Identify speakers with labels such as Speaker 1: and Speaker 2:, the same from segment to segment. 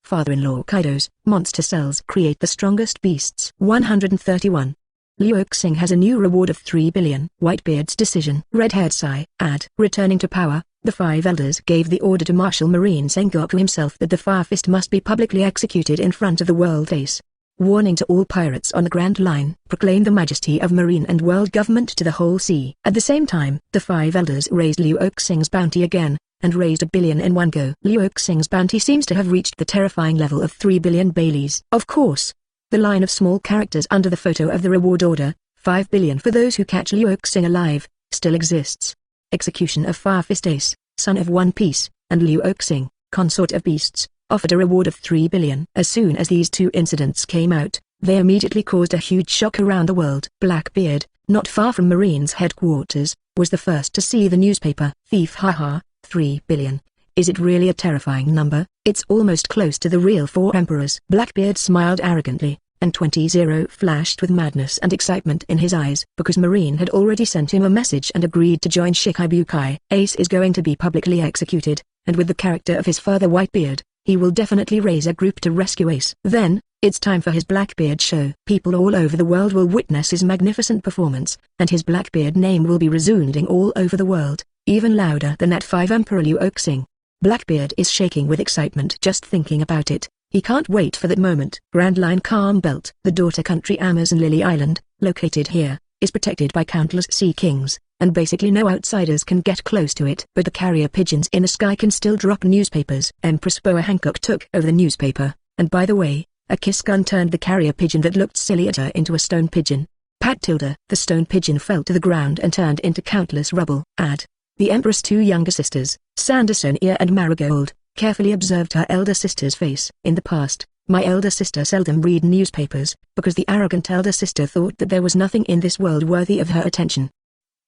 Speaker 1: Father-in-law Kaido's monster cells create the strongest beasts. 131. Luo Xing has a new reward of 3 billion. Whitebeard's decision. Red-haired Sai. Returning to power, the five elders gave the order to Marshal Marine Sengoku himself that the Fire Fist must be publicly executed in front of the world ace. Warning to all pirates on the Grand Line, proclaim the majesty of marine and world government to the whole sea. At the same time, the five elders raised Luo Xing's bounty again, and raised 1 billion in one go. Luo Xing's bounty seems to have reached the terrifying level of 3 billion Baileys. Of course, the line of small characters under the photo of the reward order, 5 billion for those who catch Luo Xing alive, still exists. Execution of Fire Fist Ace, son of One Piece, and Luo Xing, consort of beasts, offered a reward of 3 billion. As soon as these two incidents came out, they immediately caused a huge shock around the world. Blackbeard, not far from Marine's headquarters, was the first to see the newspaper. Thief, haha, 3 billion. Is it really a terrifying number? It's almost close to the real 4 emperors. Blackbeard smiled arrogantly, and 20 flashed with madness and excitement in his eyes, because Marine had already sent him a message and agreed to join Shikibukai. Ace is going to be publicly executed, and with the character of his father Whitebeard, he will definitely raise a group to rescue Ace. Then, it's time for his Blackbeard show. People all over the world will witness his magnificent performance, and his Blackbeard name will be resounding all over the world, even louder than that 5 Emperor Luo Xing. Blackbeard is shaking with excitement just thinking about it. He can't wait for that moment. Grand Line Calm Belt. The daughter country Amazon Lily Island, located here, is protected by countless sea kings, and basically no outsiders can get close to it. But the carrier pigeons in the sky can still drop newspapers. Empress Boa Hancock took over the newspaper, and by the way, a kiss gun turned the carrier pigeon that looked silly at her into a stone pigeon. Pat tilde. The stone pigeon fell to the ground and turned into countless rubble. The Empress' 2 younger sisters, Sandersonia and Marigold, carefully observed her elder sister's face. In the past, my elder sister seldom read newspapers, because the arrogant elder sister thought that there was nothing in this world worthy of her attention.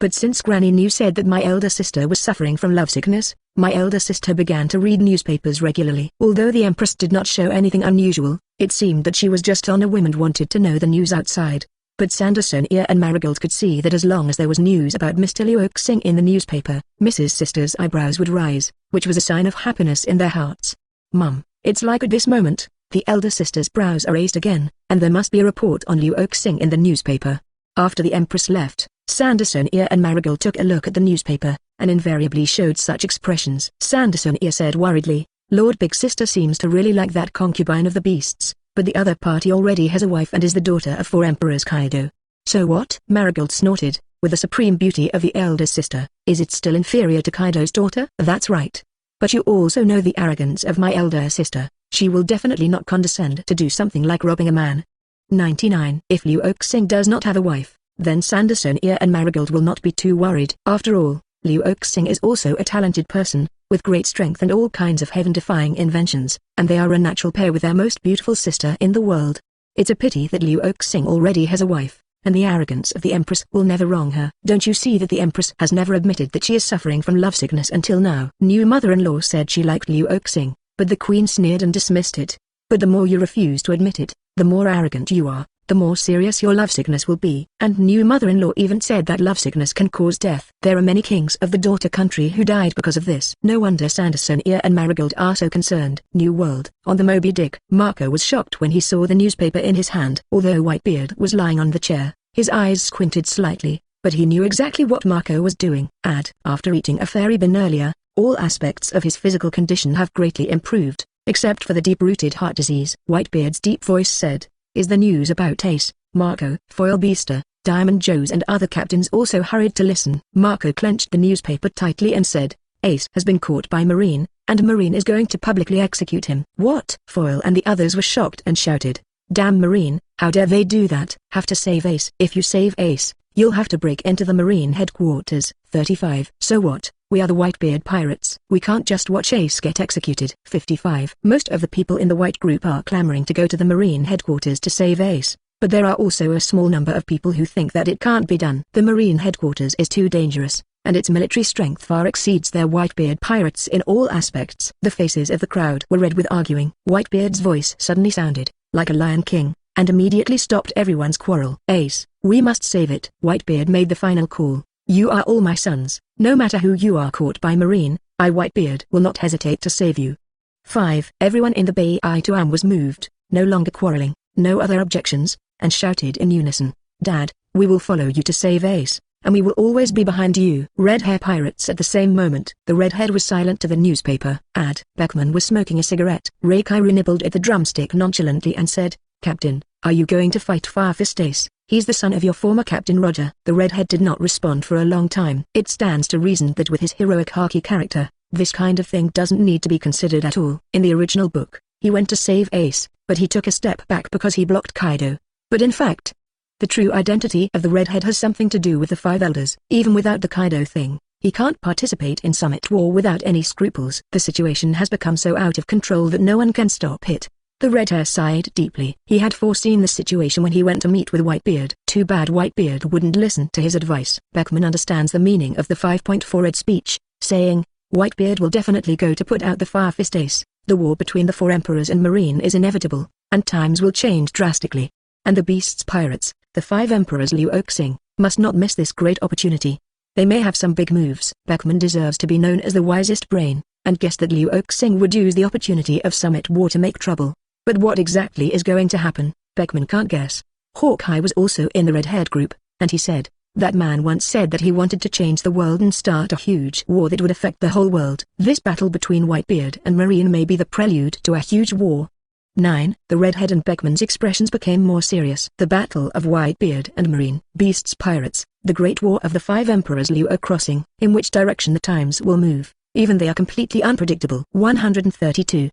Speaker 1: But since Granny New said that my elder sister was suffering from lovesickness, my elder sister began to read newspapers regularly. Although the Empress did not show anything unusual, it seemed that she was just on a whim and wanted to know the news outside. But Sandersonia and Marigold could see that as long as there was news about Mr. Luo Xing in the newspaper, Mrs. Sister's eyebrows would rise, which was a sign of happiness in their hearts. Mum, it's like at this moment, the elder sister's brows are raised again, and there must be a report on Luo Xing in the newspaper. After the Empress left, Sandersonia and Marigold took a look at the newspaper, and invariably showed such expressions. Sandersonia said worriedly, Lord Big Sister seems to really like that concubine of the beasts. But the other party already has a wife and is the daughter of 4 emperors Kaido. So what? Marigold snorted, with the supreme beauty of the elder sister, is it still inferior to Kaido's daughter? That's right. But you also know the arrogance of my elder sister, she will definitely not condescend to do something like robbing a man. 99. If Luo Xing does not have a wife, then Sandersonia and Marigold will not be too worried. After all, Luo Xing is also a talented person, with great strength and all kinds of heaven-defying inventions, and they are a natural pair with their most beautiful sister in the world. It's a pity that Luo Xing already has a wife, and the arrogance of the Empress will never wrong her. Don't you see that the Empress has never admitted that she is suffering from lovesickness until now? New mother-in-law said she liked Luo Xing, but the Queen sneered and dismissed it. But the more you refuse to admit it, the more arrogant you are, the more serious your lovesickness will be. And new mother-in-law even said that lovesickness can cause death. There are many kings of the daughter country who died because of this. No wonder Sandersonia and Marigold are so concerned. New World. On the Moby Dick, Marco was shocked when he saw the newspaper in his hand. Although Whitebeard was lying on the chair, his eyes squinted slightly, but he knew exactly what Marco was doing. After eating a fairy bean earlier, all aspects of his physical condition have greatly improved, except for the deep-rooted heart disease. Whitebeard's deep voice said, is the news about Ace, Marco, Foil Beaster, Diamond Joes and other captains also hurried to listen. Marco clenched the newspaper tightly and said, Ace has been caught by Marine, and Marine is going to publicly execute him. What? Foil and the others were shocked and shouted, damn Marine, how dare they do that? Have to save Ace. If you save Ace, you'll have to break into the Marine headquarters. 35. So what? We are the Whitebeard pirates. We can't just watch Ace get executed. 55. Most of the people in the White group are clamoring to go to the Marine headquarters to save Ace, but there are also a small number of people who think that it can't be done. The Marine headquarters is too dangerous, and its military strength far exceeds their Whitebeard pirates in all aspects. The faces of the crowd were red with arguing. Whitebeard's voice suddenly sounded like a lion king, and immediately stopped everyone's quarrel. Ace, we must save it. Whitebeard made the final call. You are all my sons. No matter who you are caught by Marine, I Whitebeard will not hesitate to save you. 5. Everyone in the Bay Ituam was moved, no longer quarreling, no other objections, and shouted in unison, "Dad, we will follow you to save Ace, and we will always be behind you." Red Hair Pirates. At the same moment, the redhead was silent to the newspaper ad. Beckman was smoking a cigarette. Reiju nibbled at the drumstick nonchalantly and said, "Captain, are you going to fight Firefist Ace? He's the son of your former Captain Roger." The redhead did not respond for a long time. It stands to reason that with his heroic Haki character, this kind of thing doesn't need to be considered at all. In the original book, he went to save Ace, but he took a step back because he blocked Kaido. But in fact, the true identity of the redhead has something to do with the five elders. Even without the Kaido thing, he can't participate in Summit War without any scruples. The situation has become so out of control that no one can stop it. The redhair sighed deeply. He had foreseen the situation when he went to meet with Whitebeard. Too bad Whitebeard wouldn't listen to his advice. Beckman understands the meaning of the 5.4 speech, saying, "Whitebeard will definitely go to put out the Firefist Ace. The war between the four emperors and Marine is inevitable, and times will change drastically. And the Beast's pirates, the five emperors Luo Xing, must not miss this great opportunity. They may have some big moves." Beckman deserves to be known as the wisest brain, and guessed that Luo Xing would use the opportunity of Summit War to make trouble. But what exactly is going to happen, Beckman can't guess. Hawkeye was also in the red-haired group, and he said, "That man once said that he wanted to change the world and start a huge war that would affect the whole world. This battle between Whitebeard and Marine may be the prelude to a huge war." 9. The redhead and Beckman's expressions became more serious. The Battle of Whitebeard and Marine. Beast's Pirates, the Great War of the Five Emperors. Luo Crossing. In which direction the times will move, even they are completely unpredictable. 132.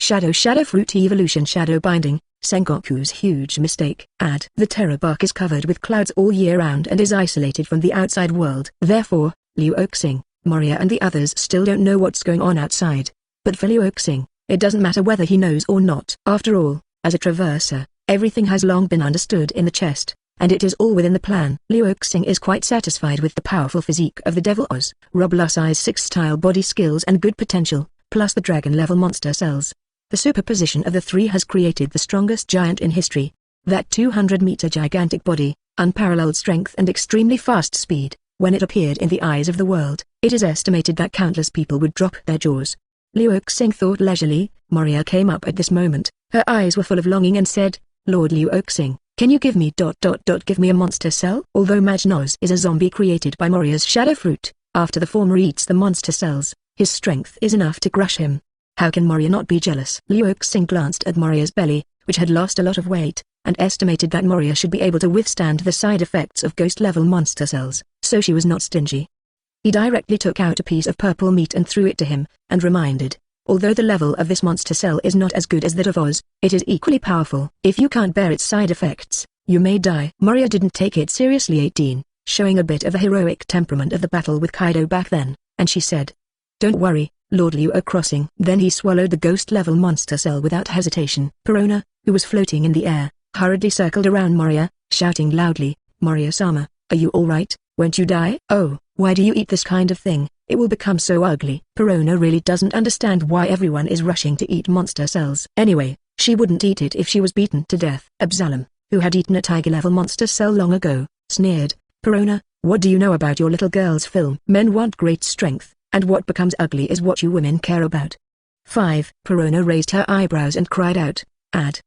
Speaker 1: Shadow Fruit Evolution. Shadow Binding, Sengoku's huge mistake. Add. The Terror Bark is covered with clouds all year round and is isolated from the outside world. Therefore, Luo Xing, Moria and the others still don't know what's going on outside. But for Luo Xing, it doesn't matter whether he knows or not. After all, as a traverser, everything has long been understood in the chest, and it is all within the plan. Luo Xing is quite satisfied with the powerful physique of the Devil Oz, Robla size 6 style body skills and good potential, plus the dragon-level monster cells. The superposition of the three has created the strongest giant in history. That 200-meter gigantic body, unparalleled strength and extremely fast speed. When it appeared in the eyes of the world, it is estimated that countless people would drop their jaws. Luo Xing thought leisurely. Moria came up at this moment. Her eyes were full of longing and said, "Lord Luo Xing, can you give me ... give me a monster cell?" Although Majnoz is a zombie created by Moria's shadow fruit, after the former eats the monster cells, his strength is enough to crush him. How can Moria not be jealous? Luo Xing glanced at Moria's belly, which had lost a lot of weight, and estimated that Moria should be able to withstand the side effects of ghost-level monster cells, so she was not stingy. He directly took out a piece of purple meat and threw it to him, and reminded, "Although the level of this monster cell is not as good as that of Oz, it is equally powerful. If you can't bear its side effects, you may die." Moria didn't take it seriously. 18, showing a bit of the heroic temperament of the battle with Kaido back then, and she said, "Don't worry, Lord Luo Crossing." Then he swallowed the ghost-level monster cell without hesitation. Perona, who was floating in the air, hurriedly circled around Moria, shouting loudly, "Moria-sama, are you alright? Won't you die?" "Oh, why do you eat this kind of thing? It will become so ugly." Perona really doesn't understand why everyone is rushing to eat monster cells. Anyway, she wouldn't eat it if she was beaten to death. Absalom, who had eaten a tiger-level monster cell long ago, sneered, "Perona, what do you know about your little girl's film? Men want great strength, and what becomes ugly is what you women care about." 5. Perona raised her eyebrows and cried out,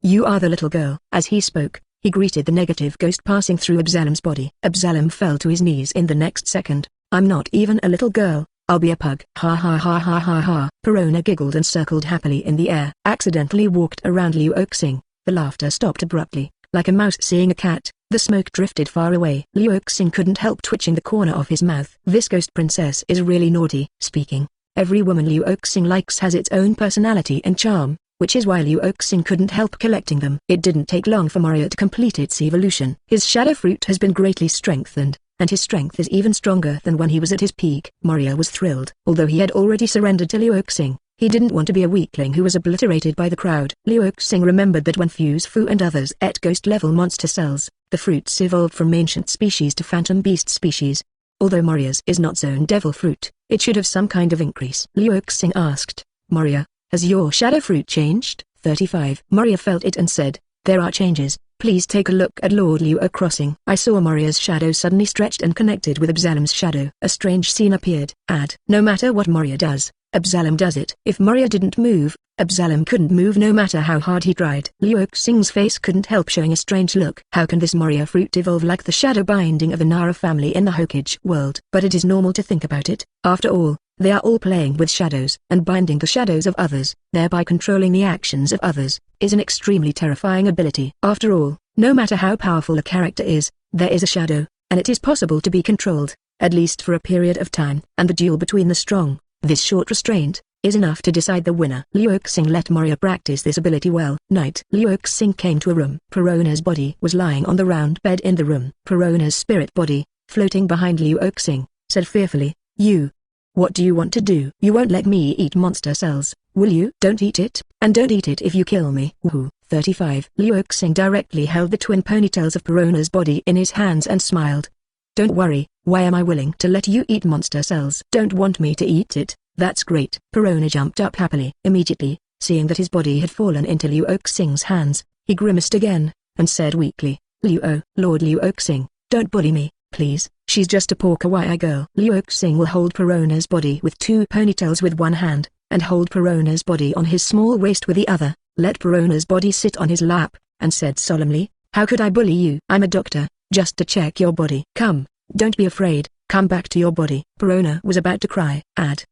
Speaker 1: "You are the little girl." As he spoke, he greeted the negative ghost passing through Absalom's body. Absalom fell to his knees in the next second. "I'm not even a little girl, I'll be a pug." Ha ha ha ha ha ha. Perona giggled and circled happily in the air. Accidentally walked around Luo Xing. The laughter stopped abruptly, like a mouse seeing a cat. The smoke drifted far away. Luo Xing couldn't help twitching the corner of his mouth. This ghost princess is really naughty. Speaking, every woman Luo Xing likes has its own personality and charm, which is why Luo Xing couldn't help collecting them. It didn't take long for Moria to complete its evolution. His shadow fruit has been greatly strengthened, and his strength is even stronger than when he was at his peak. Moria was thrilled. Although he had already surrendered to Luo Xing, he didn't want to be a weakling who was obliterated by the crowd. Luo Xing remembered that when Fuse Fu and others ate ghost-level monster cells, the fruits evolved from ancient species to phantom beast species. Although Moria's is not zone devil fruit, it should have some kind of increase. Luo Xing asked, "Moria, has your shadow fruit changed?" 35. Moria felt it and said, "There are changes. Please take a look at Lord Luo Crossing." I saw Moria's shadow suddenly stretched and connected with Absalom's shadow. A strange scene appeared. No matter what Moria does, Absalom does it. If Moria didn't move, Absalom couldn't move no matter how hard he tried. Luo Xing's face couldn't help showing a strange look. How can this Moria fruit evolve like the shadow binding of the Nara family in the Hokage world? But it is normal to think about it. After all, they are all playing with shadows, and binding the shadows of others, thereby controlling the actions of others, is an extremely terrifying ability. After all, no matter how powerful a character is, there is a shadow, and it is possible to be controlled, at least for a period of time. And the duel between the strong, this short restraint, is enough to decide the winner. Luo Xing let Moria practice this ability well. Night. Luo Xing came to a room. Perona's body was lying on the round bed in the room. Perona's spirit body, floating behind Luo Xing, said fearfully, What do you want to do? You won't let me eat monster cells, will you? Don't eat it, and don't eat it if you kill me. Woohoo. 35. Luo Xing directly held the twin ponytails of Perona's body in his hands and smiled. Don't worry, why am I willing to let you eat monster cells? Don't want me to eat it? That's great. Perona jumped up happily. Immediately, seeing that his body had fallen into Luo Xing's hands, he grimaced again, and said weakly, Lord Luo Xing, don't bully me, please. She's just a poor kawaii girl. Luo Xing will hold Perona's body with two ponytails with one hand, and hold Perona's body on his small waist with the other, let Perona's body sit on his lap, and said solemnly, how could I bully you? I'm a doctor, just to check your body. Come, don't be afraid, come back to your body. Perona was about to cry,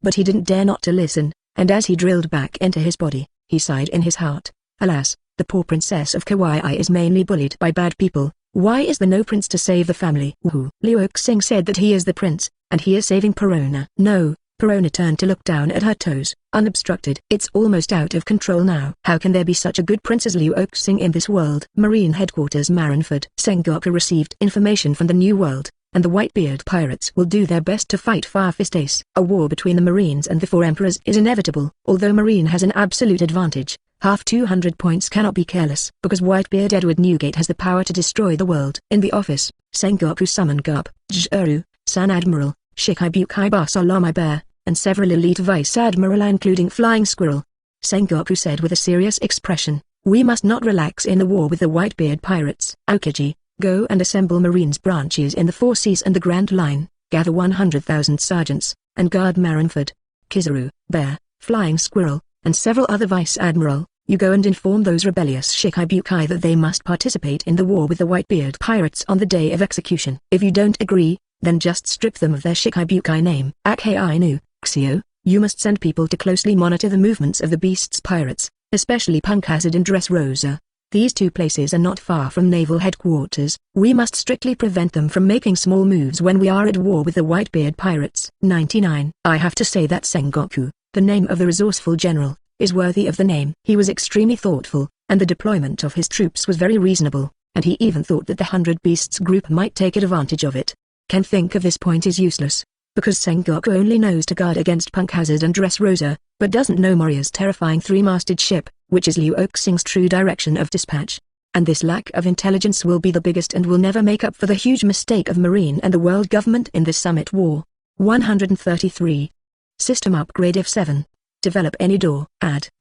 Speaker 1: but he didn't dare not to listen, and as he drilled back into his body, he sighed in his heart, alas, the poor princess of Kawaii is mainly bullied by bad people. Why is there no prince to save the family? Woohoo. Luo Xing said that he is the prince, and he is saving Perona. No. Perona turned to look down at her toes, unobstructed. It's almost out of control now. How can there be such a good prince as Luo Xing in this world? Marine Headquarters Marineford. Sengoku received information from the New World, and the Whitebeard pirates will do their best to fight Fire Fist Ace. A war between the Marines and the Four Emperors is inevitable. Although Marine has an absolute advantage, half 200 points cannot be careless. Because Whitebeard Edward Newgate has the power to destroy the world. In the office, Sengoku summoned Garp, Juru, San Admiral, Shikibukai Bartholomew Bear, and several elite vice admiral including Flying Squirrel. Sengoku said with a serious expression, we must not relax in the war with the Whitebeard pirates. Aokiji, go and assemble Marines branches in the Four Seas and the Grand Line, gather 100,000 sergeants, and guard Marineford. Kizaru, Bear, Flying Squirrel, and several other vice admiral, you go and inform those rebellious Shikibukai that they must participate in the war with the Whitebeard pirates on the day of execution. If you don't agree, then just strip them of their Shikibukai name. Akei Ainu, Xio, you must send people to closely monitor the movements of the Beast's pirates, especially Punk Hazard and Dressrosa. These two places are not far from naval headquarters. We must strictly prevent them from making small moves when we are at war with the Whitebeard pirates. 99. I have to say that Sengoku, the name of the resourceful general, is worthy of the name. He was extremely thoughtful, and the deployment of his troops was very reasonable, and he even thought that the 100 Beasts group might take advantage of it. Can think of this point is useless, because Sengoku only knows to guard against Punk Hazard and Dressrosa, but doesn't know Moria's terrifying three-masted ship, which is Luo Xing's true direction of dispatch. And this lack of intelligence will be the biggest and will never make up for the huge mistake of Marine and the world government in this summit war. 133. System Upgrade F7. Develop any door.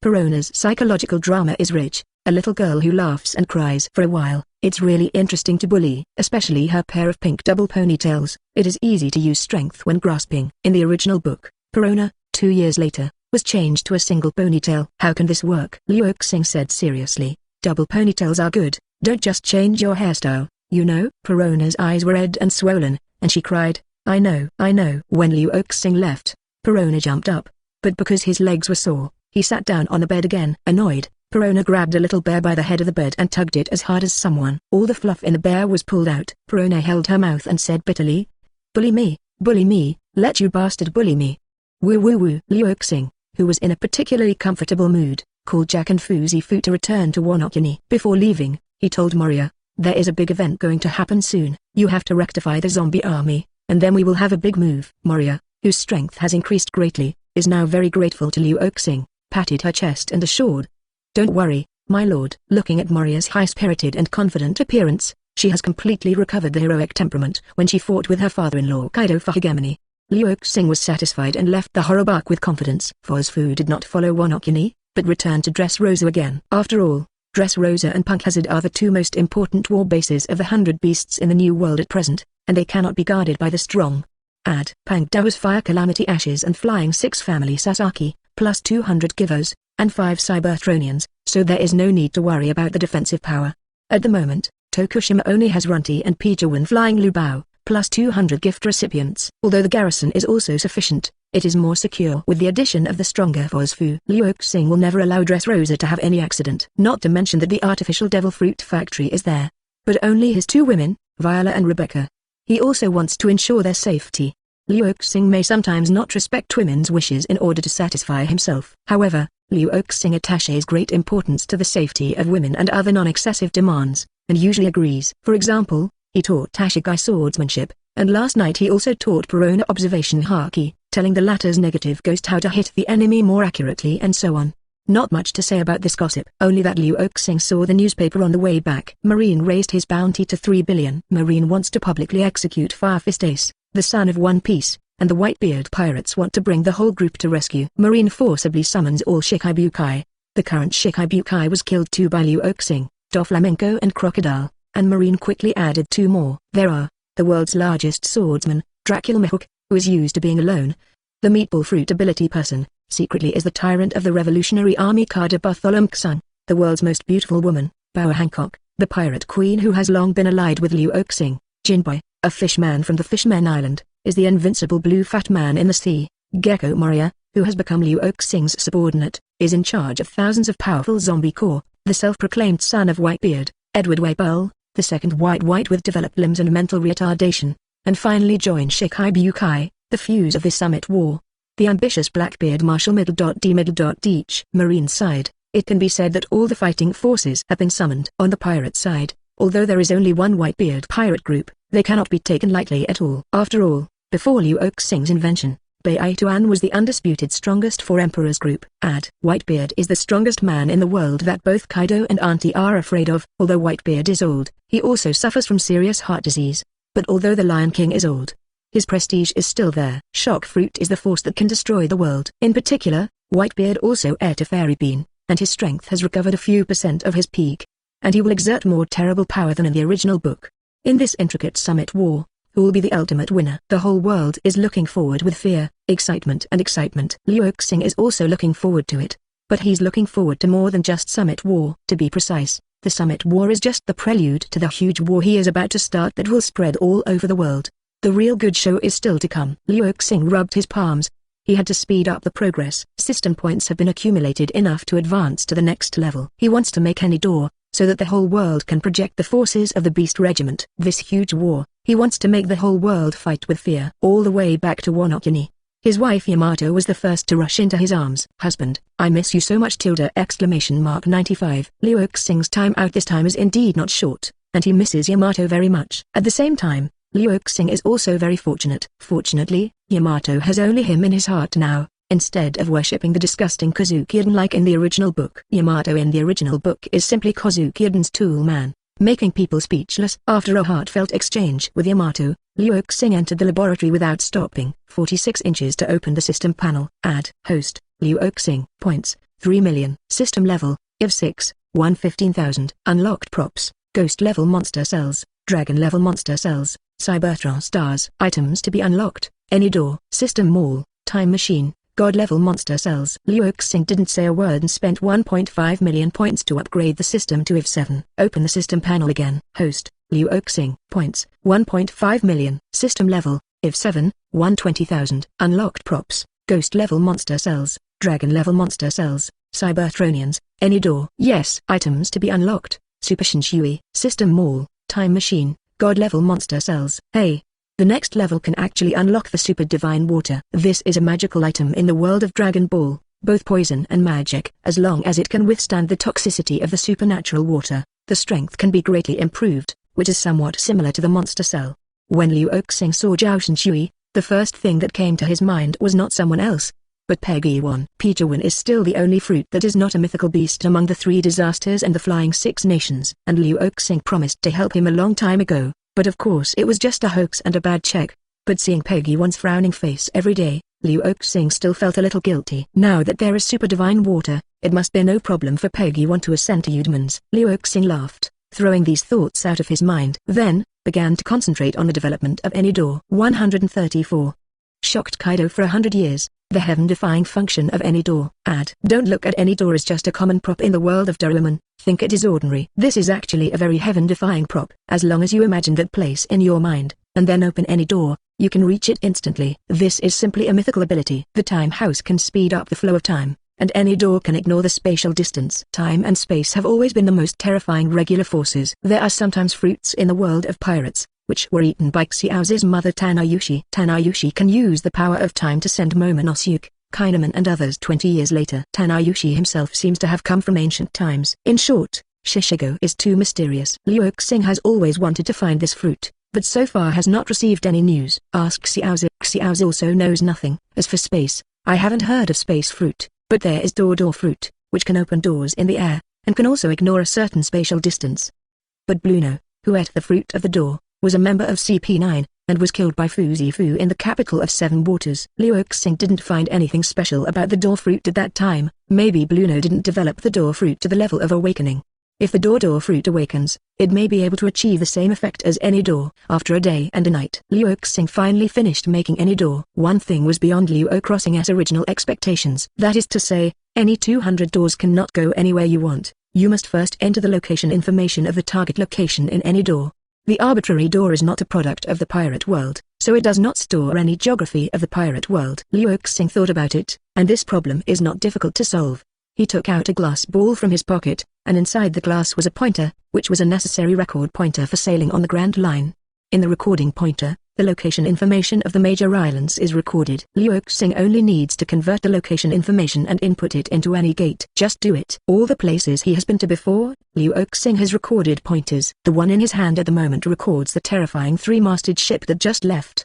Speaker 1: Perona's psychological drama is rich. A little girl who laughs and cries for a while. It's really interesting to bully, especially her pair of pink double ponytails. It is easy to use strength when grasping. In the original book, Perona, 2 years later, was changed to a single ponytail. How can this work? Luo Xing said seriously. Double ponytails are good, don't just change your hairstyle, you know? Perona's eyes were red and swollen, and she cried, I know. When Luo Xing left, Perona jumped up, but because his legs were sore, he sat down on the bed again. Annoyed, Perona grabbed a little bear by the head of the bed and tugged it as hard as someone. All the fluff in the bear was pulled out. Perona held her mouth and said bitterly, bully me, let you bastard bully me. Woo. Luo Xing, who was in a particularly comfortable mood, called Jack and Fuzi to return to Wonokuni. Before leaving, he told Moria, there is a big event going to happen soon. You have to rectify the zombie army, and then we will have a big move. Moria, whose strength has increased greatly, is now very grateful to Luo Xing, patted her chest and assured, don't worry, my lord. Looking at Moria's high-spirited and confident appearance, she has completely recovered the heroic temperament when she fought with her father-in-law Kaido for hegemony. Luo Xing was satisfied and left the Horobark with confidence. Fozfu did not follow Wonokuni, but returned to Dressrosa again. After all, Dressrosa and Punk Hazard are the two most important war bases of the 100 Beasts in the New World at present, and they cannot be guarded by the strong. Add Pangdao's Fire Calamity Ashes and Flying 6 Family Sasaki, plus 200 Givers, and 5 Cybertronians, so there is no need to worry about the defensive power. At the moment, Tokushima only has Runty and Pijuan Flying Lubao, plus 200 gift recipients. Although the garrison is also sufficient, it is more secure with the addition of the stronger Fosfu. Luo Xing will never allow Dressrosa to have any accident. Not to mention that the artificial devil fruit factory is there. But only his 2 women, Viola and Rebecca. He also wants to ensure their safety. Luo Xing may sometimes not respect women's wishes in order to satisfy himself. However, Luo Xing attaches great importance to the safety of women and other non-excessive demands, and usually agrees. For example, he taught Ashigai swordsmanship, and last night he also taught Perona observation haki, telling the latter's negative ghost how to hit the enemy more accurately and so on. Not much to say about this gossip, only that Luo Xing saw the newspaper on the way back. Marine raised his bounty to 3 billion. Marine wants to publicly execute Firefist Ace, the son of One Piece, and the Whitebeard pirates want to bring the whole group to rescue. Marine forcibly summons all Shikibukai. The current Shikibukai was killed too by Luo Xing, Doflamenco and Crocodile, and Marine quickly added 2 more. There are, the world's largest swordsman, Dracula Mihawk, who is used to being alone. The meatball fruit ability person, secretly is the tyrant of the Revolutionary Army Kada Bartholomksung, the world's most beautiful woman, Boa Hancock, the pirate queen who has long been allied with Luo Xing. Jinbei, a fishman from the Fishmen Island, is the invincible blue fat man in the sea. Gecko Moria, who has become Luo Xing's subordinate, is in charge of thousands of powerful zombie corps. The self-proclaimed son of Whitebeard, Edward Waybull, the second white with developed limbs and mental retardation, and finally joined Shikibukai, the fuse of this summit war. The ambitious Blackbeard Marshal Deach. Marine side, it can be said that all the fighting forces have been summoned. On the pirate side, although there is only one Whitebeard pirate group, they cannot be taken lightly at all. After all, before Luo Xing's invention, Beituan was the undisputed strongest 4 emperors group. Add Whitebeard is the strongest man in the world that both Kaido and Auntie are afraid of. Although Whitebeard is old, he also suffers from serious heart disease. But although the Lion King is old, his prestige is still there. Shock fruit is the force that can destroy the world. In particular, Whitebeard also heir to Fairy Bean, and his strength has recovered a few % of his peak. And he will exert more terrible power than in the original book. In this intricate summit war, who will be the ultimate winner? The whole world is looking forward with fear, excitement. Luo Xing is also looking forward to it. But he's looking forward to more than just summit war. To be precise, the summit war is just the prelude to the huge war he is about to start that will spread all over the world. The real good show is still to come. Luo Xing rubbed his palms. He had to speed up the progress. System points have been accumulated enough to advance to the next level. He wants to make any door, so that the whole world can project the forces of the Beast Regiment. This huge war, he wants to make the whole world fight with fear. All the way back to Wano Kuni, his wife Yamato was the first to rush into his arms. Husband, I miss you so much! 95. Luo Xing's time out this time is indeed not short, and he misses Yamato very much. At the same time, Luo Xing is also very fortunate. Fortunately, Yamato has only him in his heart now, instead of worshipping the disgusting Kozuki-eden like in the original book. Yamato in the original book is simply Kozuki-eden's tool man, making people speechless. After a heartfelt exchange with Yamato, Luo Xing entered the laboratory without stopping. 46 inches to open the system panel. Add host, Luo Xing. Points, 3 million. System level, IV6, 115,000. Unlocked props, ghost level monster cells, dragon level monster cells, Cybertron stars. Items to be unlocked, any door. System mall, time machine, god-level monster cells. Luo Xing didn't say a word and spent 1.5 million points to upgrade the system to IV7. Open the system panel again. Host, Luo Xing. Points, 1.5 million. System level, IV7, 120,000. Unlocked props, ghost-level monster cells, dragon-level monster cells, Cybertronians, any door. Yes. Items to be unlocked, Super Shinshui. System mall, time machine, god-level monster cells. Hey! The next level can actually unlock the Super Divine Water. This is a magical item in the world of Dragon Ball, both poison and magic. As long as it can withstand the toxicity of the supernatural water, the strength can be greatly improved, which is somewhat similar to the monster cell. When Luo Xing saw Zhao Shinshui, the first thing that came to his mind was not someone else, but Peggy-1. Pijuan is still the only fruit that is not a mythical beast among the 3 disasters and the Flying 6 nations. And Luo Xing promised to help him a long time ago. But of course it was just a hoax and a bad check. But seeing Peggy-1's frowning face every day, Luo Xing still felt a little guilty. Now that there is super divine water, it must be no problem for Peggy-1 to ascend to Udmans. Luo Xing laughed, throwing these thoughts out of his mind. Then, began to concentrate on the development of any door. 134. Shocked Kaido for 100 years, the heaven-defying function of any door. Don't look at any door as just a common prop in the world of Doraemon, think it is ordinary. This is actually a very heaven-defying prop. As long as you imagine that place in your mind, and then open any door, you can reach it instantly. This is simply a mythical ability. The time house can speed up the flow of time, and any door can ignore the spatial distance. Time and space have always been the most terrifying regular forces. There are sometimes fruits in the world of pirates, which were eaten by Xiao's mother Tanayushi. Tanayushi can use the power of time to send Momonosuke, Kinemon and others 20 years later. Tanayushi himself seems to have come from ancient times. In short, Shishigo is too mysterious. Luo Xing has always wanted to find this fruit, but so far has not received any news. Ask Xiao. Xiao also knows nothing. As for space, I haven't heard of space fruit, but there is door fruit, which can open doors in the air, and can also ignore a certain spatial distance. But Bluno, who ate the fruit of the door, was a member of CP9, and was killed by Fuzifu in the capital of Seven Waters. Luo Xing didn't find anything special about the door fruit at that time. Maybe Bluno didn't develop the door fruit to the level of awakening. If the door fruit awakens, it may be able to achieve the same effect as any door. After a day and a night, Luo Xing finally finished making any door. One thing was beyond Luo Crossing's original expectations. That is to say, any 200 doors cannot go anywhere you want. You must first enter the location information of the target location in any door. The arbitrary door is not a product of the pirate world, so it does not store any geography of the pirate world. Luo Xing thought about it, and this problem is not difficult to solve. He took out a glass ball from his pocket, and inside the glass was a pointer, which was a necessary record pointer for sailing on the Grand Line. In the recording pointer, the location information of the major islands is recorded. Luo Xing only needs to convert the location information and input it into any gate. Just do it. All the places he has been to before, Luo Xing has recorded pointers. The one in his hand at the moment records the terrifying three-masted ship that just left.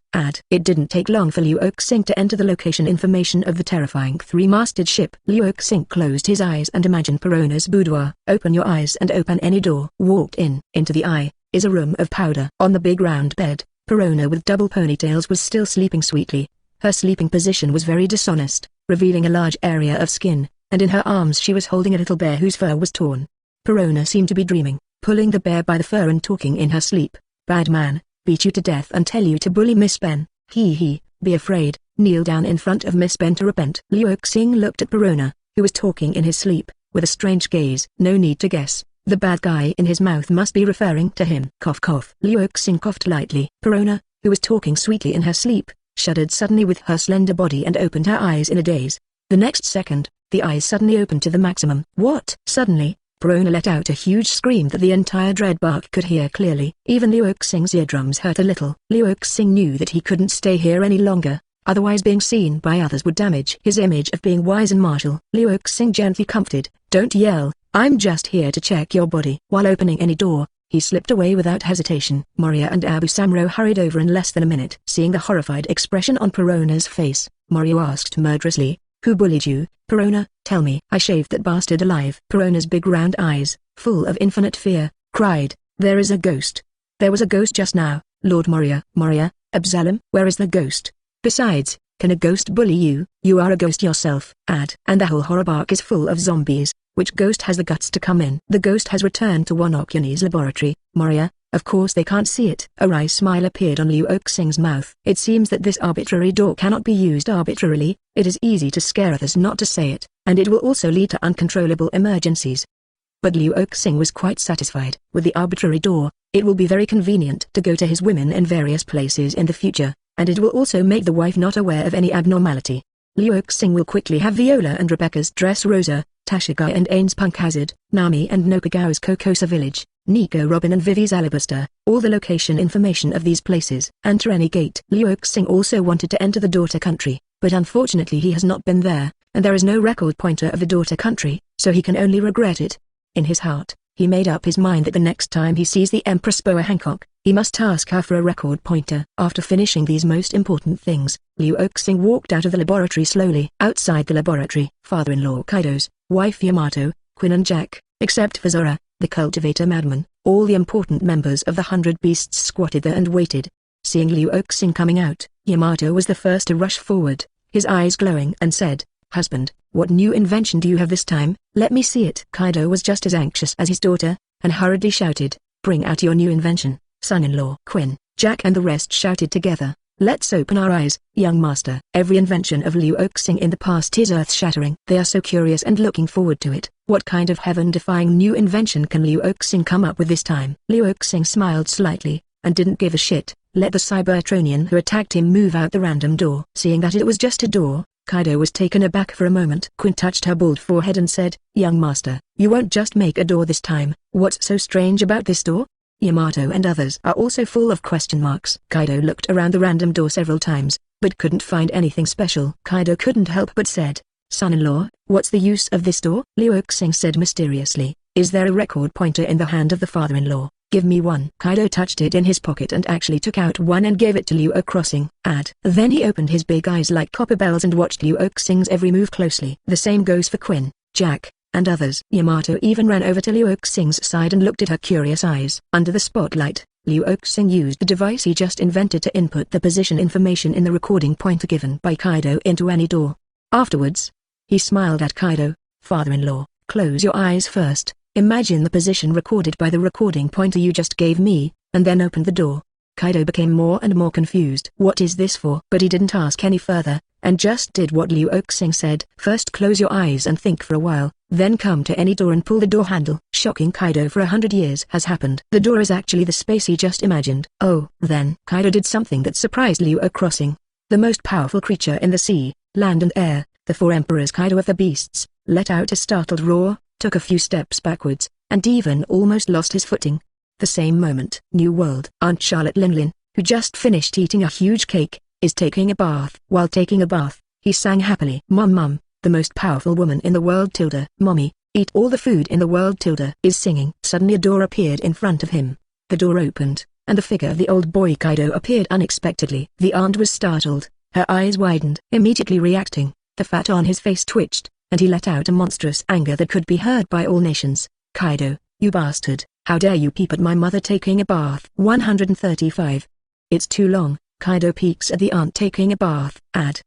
Speaker 1: It didn't take long for Luo Xing to enter the location information of the terrifying three-masted ship. Luo Xing closed his eyes and imagined Perona's boudoir. Open your eyes and open any door. Walked in. Into the eye is a room of powder. On the big round bed, Perona with double ponytails was still sleeping sweetly. Her sleeping position was very dishonest, revealing a large area of skin, and in her arms she was holding a little bear whose fur was torn. Perona seemed to be dreaming, pulling the bear by the fur and talking in her sleep. "Bad man, beat you to death and tell you to bully Miss Ben. He, be afraid, kneel down in front of Miss Ben to repent." Luo Xing looked at Perona, who was talking in his sleep, with a strange gaze. No need to guess. The bad guy in his mouth must be referring to him. Cough cough. Luo Xing coughed lightly. Perona, who was talking sweetly in her sleep, shuddered suddenly with her slender body and opened her eyes in a daze. The next second, the eyes suddenly opened to the maximum. What? Suddenly, Perona let out a huge scream that the entire dreadbark could hear clearly. Even Luo Xing's eardrums hurt a little. Luo Xing knew that he couldn't stay here any longer, otherwise being seen by others would damage his image of being wise and martial. Luo Xing gently comforted, "Don't yell, I'm just here to check your body." While opening any door, he slipped away without hesitation. Moria and Abu Samro hurried over in less than a minute. Seeing the horrified expression on Perona's face, Moria asked murderously, "Who bullied you, Perona? Tell me." "I shaved that bastard alive." Perona's big round eyes, full of infinite fear, cried, "There is a ghost. There was a ghost just now, Lord Moria." "Moria, Absalom, where is the ghost? Besides, can a ghost bully you? You are a ghost yourself." "And the whole horror park is full of zombies. Which ghost has the guts to come in?" "The ghost has returned to Wanokune's laboratory, Moria. Of course they can't see it." A wry smile appeared on Luo Xing's mouth. "It seems that this arbitrary door cannot be used arbitrarily. It is easy to scare others not to say it, and it will also lead to uncontrollable emergencies." But Luo Xing was quite satisfied. With the arbitrary door, it will be very convenient to go to his women in various places in the future, and it will also make the wife not aware of any abnormality. Luo Xing will quickly have Viola and Rebecca's Dressrosa, Tashigai and Ain's Punk Hazard, Nami and Nokagawa's Kokosa Village, Nico Robin and Vivi's Alabaster, all the location information of these places. Enter any gate. Luo Xing also wanted to enter the daughter country, but unfortunately he has not been there, and there is no record pointer of the daughter country, so he can only regret it. In his heart, he made up his mind that the next time he sees the Empress Boa Hancock, he must ask her for a record pointer. After finishing these most important things, Luo Xing walked out of the laboratory slowly. Outside the laboratory, father-in-law Kaido's, wife Yamato, Quinn and Jack, except for Zora, the cultivator madman, all the important members of the 100 Beasts squatted there and waited. Seeing Luo Xing coming out, Yamato was the first to rush forward, his eyes glowing, and said, "Husband, what new invention do you have this time? Let me see it." Kaido was just as anxious as his daughter, and hurriedly shouted, "Bring out your new invention." son-in-law Quinn, Jack and the rest shouted together, "Let's open our eyes, young master." Every invention of Luo Xing in the past is earth-shattering. They are so curious and looking forward to it. What kind of heaven-defying new invention can Luo Xing come up with this time? Luo Xing smiled slightly, and didn't give a shit. Let the Cybertronian who attacked him move out the random door. Seeing that it was just a door, Kaido was taken aback for a moment. Quinn touched her bald forehead and said, "Young master, you won't just make a door this time. What's so strange about this door?" Yamato and others are also full of question marks. Kaido looked around the random door several times, but couldn't find anything special. Kaido couldn't help but said, "Son-in-law, what's the use of this door?" Luo Xing said mysteriously, "Is there a record pointer in the hand of the father-in-law? Give me one." Kaido touched it in his pocket and actually took out one and gave it to Luo Xing. Then he opened his big eyes like copper bells and watched Luo Xing's every move closely. The same goes for Quinn, Jack, and others. Yamato even ran over to Luo Xing's side and looked at her curious eyes. Under the spotlight, Luo Xing used the device he just invented to input the position information in the recording pointer given by Kaido into any door. Afterwards, he smiled at Kaido. "Father-in-law, close your eyes first. Imagine the position recorded by the recording pointer you just gave me, and then open the door." Kaido became more and more confused. What is this for? But he didn't ask any further, and just did what Luo Xing said. "First close your eyes and think for a while, then come to any door and pull the door handle." Shocking Kaido for 100 years has happened. The door is actually the space he just imagined. Oh, then Kaido did something that surprised Luo Xing. The most powerful creature in the sea, land and air, the four emperors Kaido of the beasts, let out a startled roar, took a few steps backwards, and even almost lost his footing. The same moment, New World. Aunt Charlotte Linlin, who just finished eating a huge cake, is taking a bath. While taking a bath, he sang happily, "Mom, the most powerful woman in the world tilde. Mommy, eat all the food in the world tilde." Is singing. Suddenly a door appeared in front of him. The door opened, and the figure of the old boy Kaido appeared unexpectedly. The aunt was startled, her eyes widened. Immediately reacting, the fat on his face twitched, and he let out a monstrous anger that could be heard by all nations. "Kaido, you bastard, how dare you peep at my mother taking a bath?" 135. It's too long. Kaido peeks at the aunt taking a bath.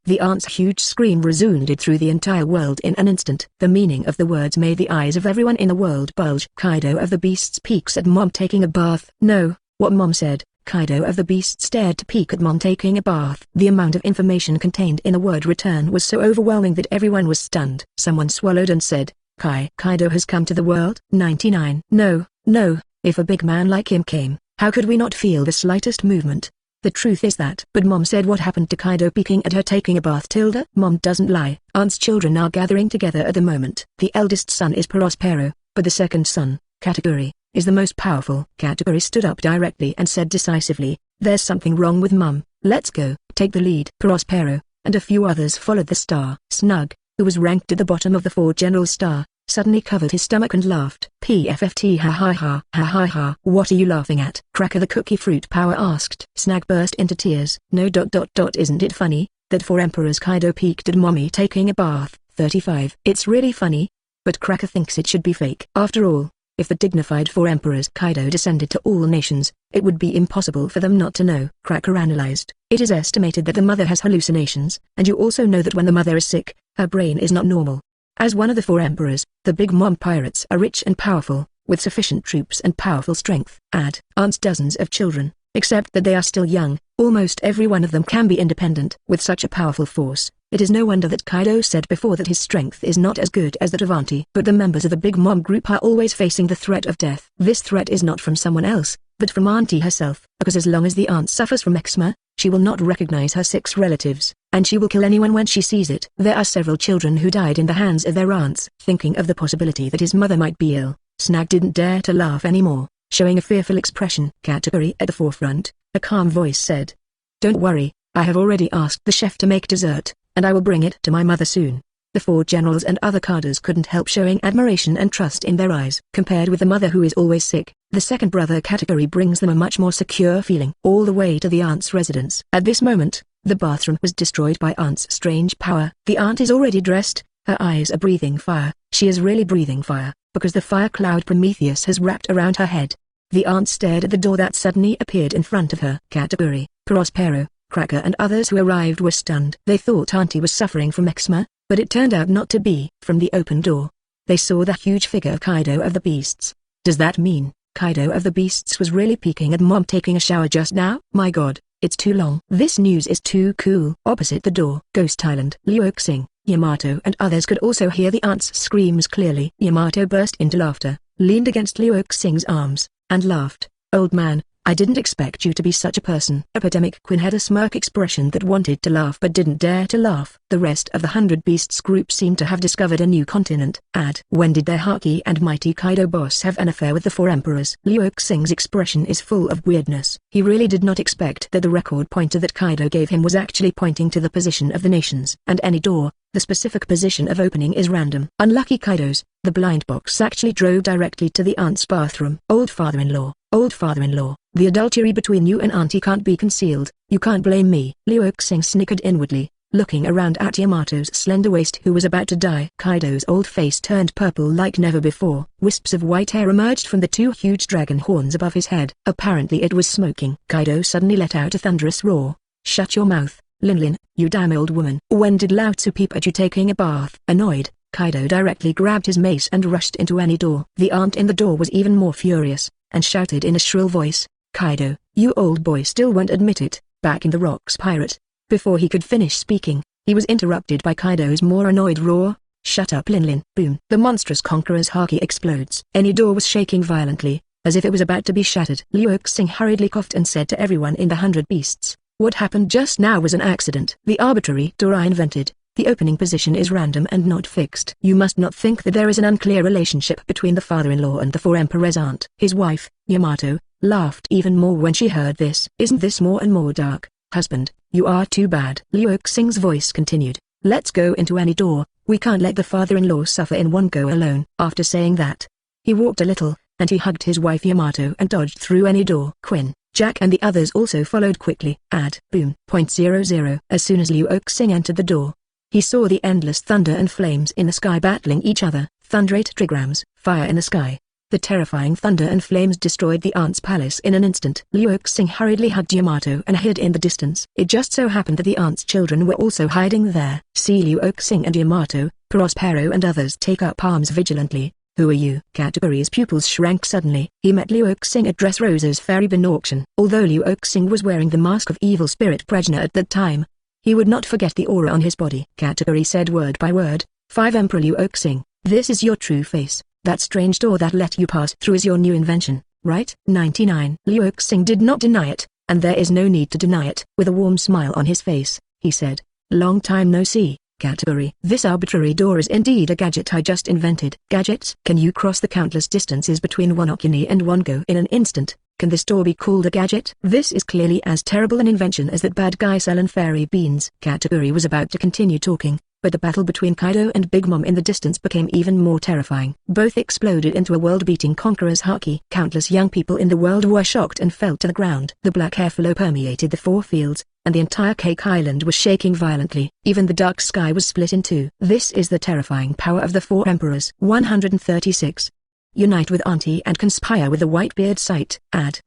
Speaker 1: The aunt's huge scream resounded through the entire world in an instant. The meaning of the words made the eyes of everyone in the world bulge. Kaido of the beasts peeks at mom taking a bath. No, what mom said. Kaido of the beast stared to peek at mom taking a bath. The amount of information contained in the word return was so overwhelming that everyone was stunned. Someone swallowed and said, Kaido has come to the world? 99. No, if a big man like him came, how could we not feel the slightest movement? The truth is that. But mom said what happened to Kaido peeking at her taking a bath tilde? Mom doesn't lie. Aunt's children are gathering together at the moment. The eldest son is Prospero, but the second son, Kategori, is the most powerful. Kategori stood up directly and said decisively, "There's something wrong with mom. Let's go, take the lead." Prospero, and a few others followed the star. Snug, who was ranked at the bottom of the four general star, suddenly covered his stomach and laughed. PFFT ha ha ha ha ha ha. What are you laughing at? Cracker the Cookie Fruit Power asked. Snag burst into tears. No. Isn't it funny that four emperors Kaido peeked at mommy taking a bath? 35. It's really funny, but Cracker thinks it should be fake. After all, if the dignified four emperors Kaido descended to all nations, it would be impossible for them not to know. Cracker analyzed. It is estimated that the mother has hallucinations, and you also know that when the mother is sick, her brain is not normal. As one of the four emperors, the Big Mom pirates are rich and powerful, with sufficient troops and powerful strength. Aunt's dozens of children, except that they are still young, almost every one of them can be independent. With such a powerful force, it is no wonder that Kaido said before that his strength is not as good as that of Auntie. But the members of the Big Mom group are always facing the threat of death. This threat is not from someone else, but from Auntie herself, because as long as the aunt suffers from eczema, she will not recognize her 6 relatives, and she will kill anyone when she sees it. There are several children who died in the hands of their aunts. Thinking of the possibility that his mother might be ill, Snag didn't dare to laugh anymore, showing a fearful expression. Category at the forefront, a calm voice said, "Don't worry, I have already asked the chef to make dessert, and I will bring it to my mother soon." The 4 generals and other cadres couldn't help showing admiration and trust in their eyes. Compared with the mother who is always sick, the second brother Category brings them a much more secure feeling. All the way to the aunt's residence. At this moment, the bathroom was destroyed by aunt's strange power. The aunt is already dressed, her eyes are breathing fire. She is really breathing fire, because the fire cloud Prometheus has wrapped around her head. The aunt stared at the door that suddenly appeared in front of her. Category, Prospero, Cracker and others who arrived were stunned. They thought Auntie was suffering from eczema, but it turned out not to be. From the open door, they saw the huge figure of Kaido of the beasts. Does that mean Kaido of the Beasts was really peeking at Mom taking a shower just now? My god, it's too long. This news is too cool. Opposite the door, Ghost Island. Luo Xing, Yamato and others could also hear the aunt's screams clearly. Yamato burst into laughter, leaned against Luo Xing's arms, and laughed. Old man, I didn't expect you to be such a person. Epidemic Quinn had a smirk expression that wanted to laugh but didn't dare to laugh. The rest of the 100 Beasts group seemed to have discovered a new continent. When did their Haki and mighty Kaido boss have an affair with the four emperors? Luo Xing's expression is full of weirdness. He really did not expect that the record pointer that Kaido gave him was actually pointing to the position of the nations. And any door, the specific position of opening is random. Unlucky Kaidos, the blind box actually drove directly to the aunt's bathroom. Old father-in-law, the adultery between you and Auntie can't be concealed. You can't blame me. Luo Xing snickered inwardly, looking around at Yamato's slender waist who was about to die. Kaido's old face turned purple like never before. Wisps of white hair emerged from the two huge dragon horns above his head. Apparently it was smoking. Kaido suddenly let out a thunderous roar. Shut your mouth, Lin, you damn old woman. When did Lao Tzu peep at you taking a bath? Annoyed, Kaido directly grabbed his mace and rushed into any door. The aunt in the door was even more furious, and shouted in a shrill voice, Kaido, you old boy still won't admit it, back in the rocks pirate. Before he could finish speaking, he was interrupted by Kaido's more annoyed roar, shut up Lin. Boom. The monstrous conqueror's haki explodes. Any door was shaking violently, as if it was about to be shattered. Luo Xing hurriedly coughed and said to everyone in the 100 Beasts, what happened just now was an accident. The arbitrary door I invented. The opening position is random and not fixed. You must not think that there is an unclear relationship between the father-in-law and the four emperors' aunt. His wife, Yamato, laughed even more when she heard this. Isn't this more and more dark, husband? You are too bad. Luo Xing's voice continued. Let's go into any door. We can't let the father-in-law suffer in one go alone. After saying that, he walked a little, and he hugged his wife Yamato and dodged through any door. Quinn, Jack and the others also followed quickly. Boom. .00. As soon as Luo Xing entered the door, he saw the endless thunder and flames in the sky battling each other. Thunderate trigrams, fire in the sky. The terrifying thunder and flames destroyed the aunt's palace in an instant. Luo Xing hurriedly hugged Yamato and hid in the distance. It just so happened that the aunt's children were also hiding there. See Luo Xing and Yamato, Prospero and others take up arms vigilantly. Who are you? Kategori's pupils shrank suddenly. He met Luo Xing at Dressrosa's fairy bin auction. Although Luo Xing was wearing the mask of evil spirit Prajna at that time, he would not forget the aura on his body. Kategori said word by word, 5 Emperor Luo Xing, this is your true face. That strange door that let you pass through is your new invention, right? 99. Luo Xing did not deny it, and there is no need to deny it. With a warm smile on his face, he said, long time no see, Kategori. This arbitrary door is indeed a gadget I just invented. Gadgets? Can you cross the countless distances between one Okuni and one Go in an instant? Can this door be called a gadget? This is clearly as terrible an invention as that bad guy selling fairy beans. Kategori was about to continue talking, but the battle between Kaido and Big Mom in the distance became even more terrifying. Both exploded into a world-beating conqueror's haki. Countless young people in the world were shocked and fell to the ground. The black hair flow permeated the 4 fields, and the entire Cake Island was shaking violently. Even the dark sky was split in 2. This is the terrifying power of the 4 emperors. 136. Unite with Auntie and conspire with the Whitebeard sight.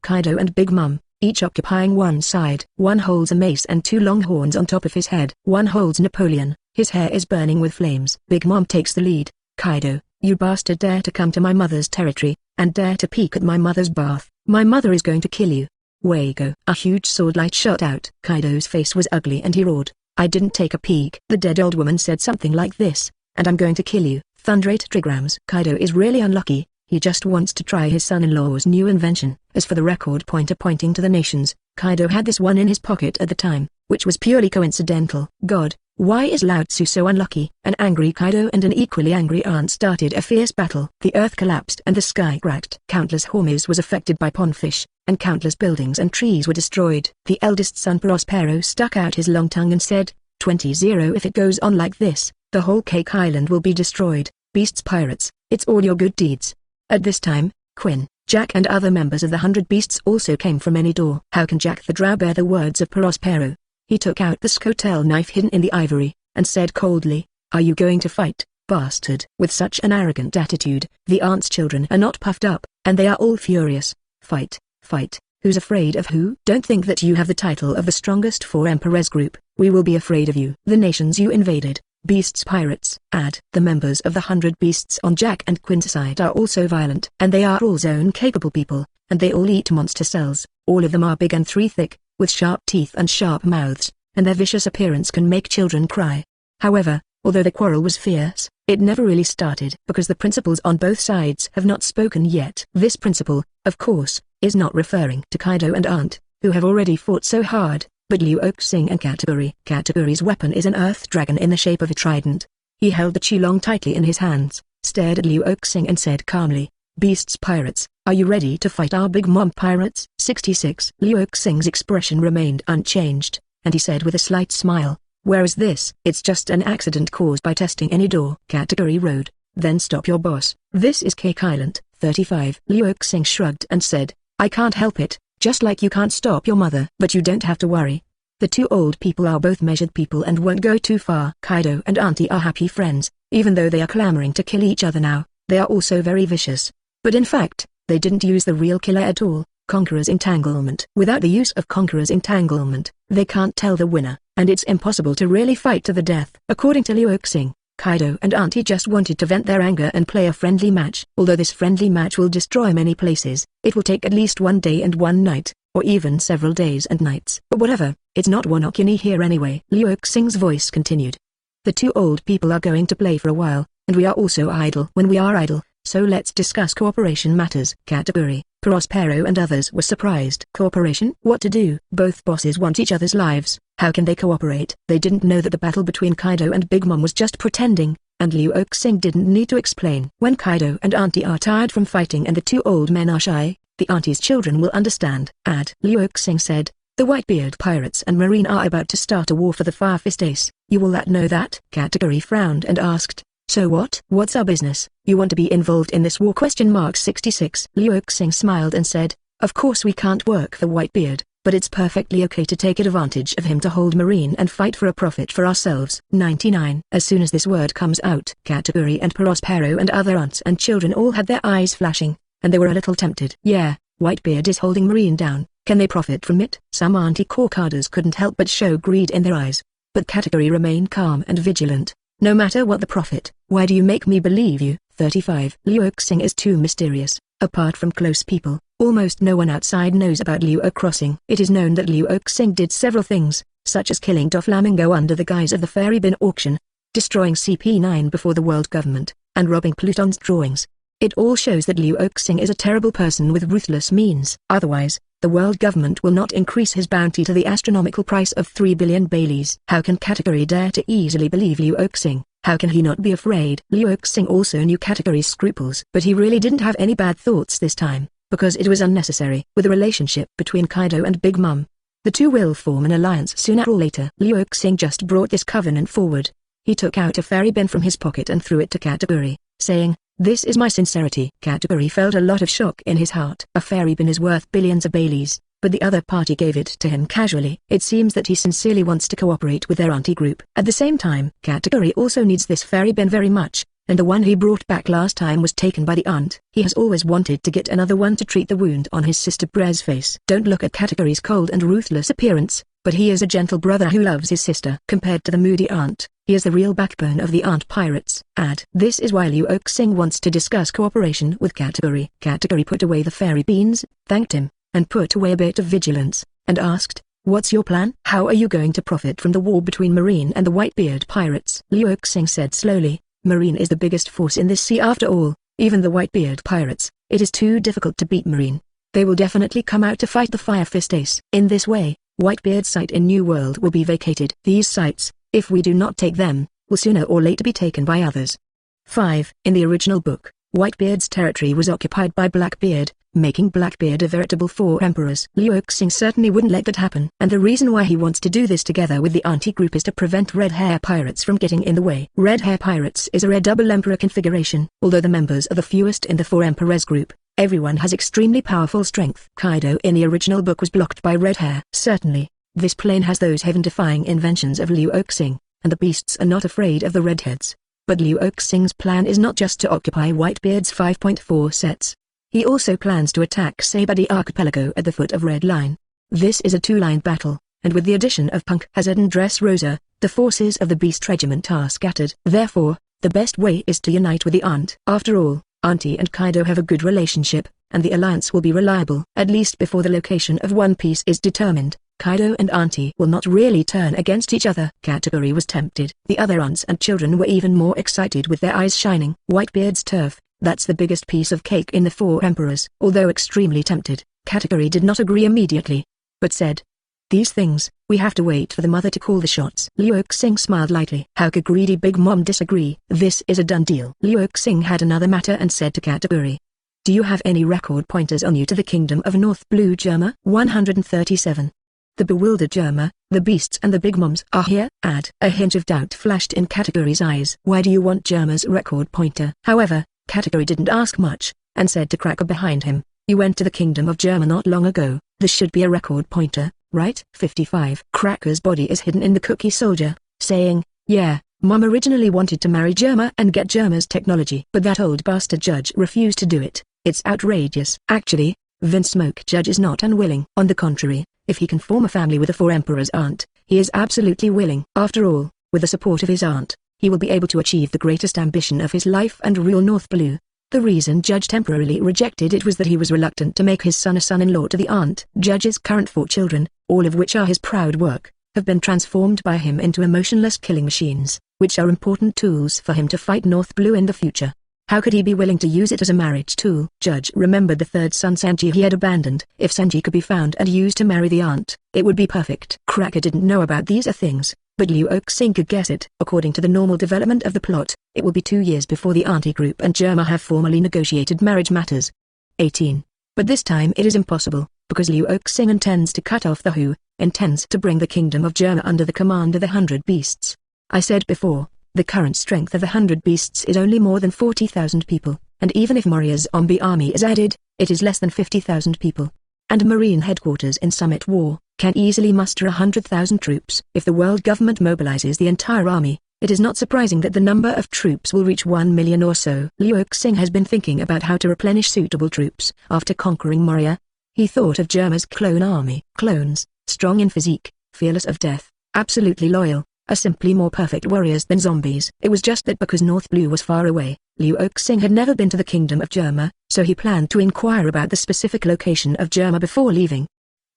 Speaker 1: Kaido and Big Mom, each occupying one side. One holds a mace and 2 long horns on top of his head. One holds Napoleon, his hair is burning with flames. Big Mom takes the lead. Kaido, you bastard dare to come to my mother's territory, and dare to peek at my mother's bath. My mother is going to kill you. Wago. A huge sword light shot out. Kaido's face was ugly and he roared, I didn't take a peek. The dead old woman said something like this, and I'm going to kill you. Thunderate trigrams. Kaido is really unlucky. He just wants to try his son-in-law's new invention. As for the record pointer pointing to the nations, Kaido had this one in his pocket at the time, which was purely coincidental. God, why is Lao Tzu so unlucky? An angry Kaido and an equally angry aunt started a fierce battle. The earth collapsed and the sky cracked. Countless Hormuz was affected by pondfish, and countless buildings and trees were destroyed. The eldest son Prospero stuck out his long tongue and said, 20-0. If it goes on like this, the whole Cake Island will be destroyed. Beasts pirates, it's all your good deeds. At this time, Quinn, Jack and other members of the 100 Beasts also came from any door. How can Jack the Drow bear the words of Prospero? He took out the scotel knife hidden in the ivory, and said coldly, are you going to fight, bastard? With such an arrogant attitude, the aunt's children are not puffed up, and they are all furious. Fight, fight, who's afraid of who? Don't think that you have the title of the strongest 4 emperors group, we will be afraid of you. The nations you invaded, Beasts pirates. Add. The members of the 100 Beasts on Jack and Quint's side are also violent. And they are all zone-capable people, and they all eat monster cells. All of them are big and 3 thick, with sharp teeth and sharp mouths, and their vicious appearance can make children cry. However, although the quarrel was fierce, it never really started because the principals on both sides have not spoken yet. This principal, of course, is not referring to Kaido and Auntie, who have already fought so hard, but Luo Xing and Kategori. Kategori's weapon is an earth dragon in the shape of a trident. He held the Chulong tightly in his hands, stared at Luo Xing and said calmly, "Beasts pirates, are you ready to fight our Big Mom pirates?" 66. Luo Xing's expression remained unchanged, and he said with a slight smile, "Where is this?" "It's just an accident caused by testing any door." Kategori roared, "Then stop your boss." "This is Cake Island." 35. Luo Xing shrugged and said, "I can't help it, just like you can't stop your mother. But you don't have to worry. The two old people are both measured people and won't go too far." Kaido and Auntie are happy friends, even though they are clamoring to kill each other now. They are also very vicious. But in fact, they didn't use the real killer at all, Conqueror's Entanglement. Without the use of Conqueror's Entanglement, they can't tell the winner, and it's impossible to really fight to the death. According to Luo Xing, Kaido and Auntie just wanted to vent their anger and play a friendly match. Although this friendly match will destroy many places, it will take at least 1 day and 1 night, or even several days and nights. But whatever, it's not Wano here anyway. Luo Xing's voice continued. The two old people are going to play for a while, and we are also idle when we are idle, so let's discuss cooperation matters. Kategori, Prospero and others were surprised. Cooperation? What to do? Both bosses want each other's lives. How can they cooperate? They didn't know that the battle between Kaido and Big Mom was just pretending, and Luo Xing didn't need to explain. When Kaido and Auntie are tired from fighting and the two old men are shy, the Auntie's children will understand. Add. Luo Xing said, "The Whitebeard pirates and Marine are about to start a war for the Fire Fist Ace. You will know that?" Kategori frowned and asked, "So what? What's our business? You want to be involved in this war?" 66. Luo Xing smiled and said, "Of course we can't work for Whitebeard, but it's perfectly okay to take advantage of him to hold Marine and fight for a profit for ourselves." 99. As soon as this word comes out, Kategori and Prospero and other aunts and children all had their eyes flashing, and they were a little tempted. Yeah, Whitebeard is holding Marine down. Can they profit from it? Some Auntie Corcaders couldn't help but show greed in their eyes, but Kategori remained calm and vigilant. "No matter what the profit, why do you make me believe you?" 35. Luo Xing is too mysterious. Apart from close people, almost no one outside knows about Luo Crossing. It is known that Luo Xing did several things, such as killing Doflamingo under the guise of the fairy bin auction, destroying CP9 before the world government, and robbing Pluton's drawings. It all shows that Luo Xing is a terrible person with ruthless means. Otherwise, the world government will not increase his bounty to the astronomical price of 3 billion Baileys. How can Kategori dare to easily believe Luo Xing? How can he not be afraid? Luo Xing also knew Kategori's scruples, but he really didn't have any bad thoughts this time, because it was unnecessary. With the relationship between Kaido and Big Mom, the two will form an alliance sooner or later. Luo Xing just brought this covenant forward. He took out a fairy bin from his pocket and threw it to Kategori, saying, "This is my sincerity." Kategori felt a lot of shock in his heart. A fairy bin is worth billions of Baileys, but the other party gave it to him casually. It seems that he sincerely wants to cooperate with their auntie group. At the same time, Kategori also needs this fairy bin very much, and the one he brought back last time was taken by the aunt. He has always wanted to get another one to treat the wound on his sister Bre's face. Don't look at Kategori's cold and ruthless appearance, but he is a gentle brother who loves his sister. Compared to the moody aunt, he is the real backbone of the aunt pirates. Add. This is why Luo Xing wants to discuss cooperation with Kategori. Kategori put away the fairy beans, thanked him, and put away a bit of vigilance, and asked, "What's your plan? How are you going to profit from the war between Marine and the Whitebeard pirates?" Luo Xing said slowly, "Marine is the biggest force in this sea after all, even the Whitebeard pirates. It is too difficult to beat Marine. They will definitely come out to fight the Fire Fist Ace. In this way, Whitebeard's site in New World will be vacated. These sites, if we do not take them, will sooner or later be taken by others." 5. In the original book, Whitebeard's territory was occupied by Blackbeard, making Blackbeard a veritable 4 emperors. Luo Xing certainly wouldn't let that happen. And the reason why he wants to do this together with the auntie group is to prevent Red Hair Pirates from getting in the way. Red Hair Pirates is a rare double emperor configuration. Although the members are the fewest in the 4 emperors group, everyone has extremely powerful strength. Kaido in the original book was blocked by Red Hair. Certainly, this plane has those heaven-defying inventions of Luo Xing, and the beasts are not afraid of the redheads. But Luo Xing's plan is not just to occupy Whitebeard's 5.4 sets. He also plans to attack Sabadi Archipelago at the foot of Red Line. This is a 2-line battle, and with the addition of Punk Hazard and Dressrosa, the forces of the Beast Regiment are scattered. Therefore, the best way is to unite with the Aunt. After all, Auntie and Kaido have a good relationship, and the alliance will be reliable. At least before the location of One Piece is determined, Kaido and Auntie will not really turn against each other. Kategori was tempted. The other aunts and children were even more excited with their eyes shining. Whitebeard's turf, that's the biggest piece of cake in the Four Emperors. Although extremely tempted, Kategori did not agree immediately, but said, "These things, we have to wait for the mother to call the shots." Luo Xing smiled lightly. How could greedy Big Mom disagree? This is a done deal. Luo Xing had another matter and said to Kategori, "Do you have any record pointers on you to the kingdom of North Blue Germa?" 137. The bewildered Germa, the beasts and the Big Moms are here. A hint of doubt flashed in Kategori's eyes. Why do you want Germa's record pointer? However, Kategori didn't ask much, and said to Cracker behind him, "You went to the kingdom of Germa not long ago. This should be a record pointer, right?" 55. Cracker's body is hidden in the cookie soldier, saying, "Yeah, Mom originally wanted to marry Germa and get Germa's technology. But that old bastard judge refused to do it. It's outrageous." Actually, Vince Smoke Judge is not unwilling. On the contrary, if he can form a family with the Four Emperors' aunt, he is absolutely willing. After all, with the support of his aunt, he will be able to achieve the greatest ambition of his life and rule North Blue. The reason Judge temporarily rejected it was that he was reluctant to make his son a son-in-law to the aunt. Judge's current 4 children, all of which are his proud work, have been transformed by him into emotionless killing machines, which are important tools for him to fight North Blue in the future. How could he be willing to use it as a marriage tool? Judge remembered the third son Sanji he had abandoned. If Sanji could be found and used to marry the aunt, it would be perfect. Cracker didn't know about these things, but Luo Xing could guess it. According to the normal development of the plot, it will be 2 years before the Auntie group and Germa have formally negotiated marriage matters. 18. But this time it is impossible, because Luo Xing intends to cut off the who, intends to bring the kingdom of Germa under the command of the 100 beasts. I said before, the current strength of the 100 beasts is only more than 40,000 people, and even if Moria's zombie army is added, it is less than 50,000 people. And Marine headquarters in Summit War can easily muster 100,000 troops. If the world government mobilizes the entire army, it is not surprising that the number of troops will reach 1 million or so. Luo Xing has been thinking about how to replenish suitable troops. After conquering Moria, he thought of Germa's clone army. Clones, strong in physique, fearless of death, absolutely loyal, are simply more perfect warriors than zombies. It was just that because North Blue was far away, Luo Xing had never been to the kingdom of Germa, so he planned to inquire about the specific location of Germa before leaving.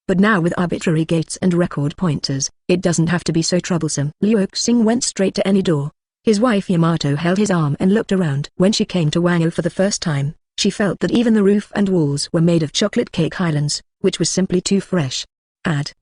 Speaker 1: But now with arbitrary gates and record pointers, it doesn't have to be so troublesome. Luo Xing went straight to any door. His wife Yamato held his arm and looked around. When she came to Wano for the first time, she felt that even the roof and walls were made of chocolate cake highlands, which was simply too fresh.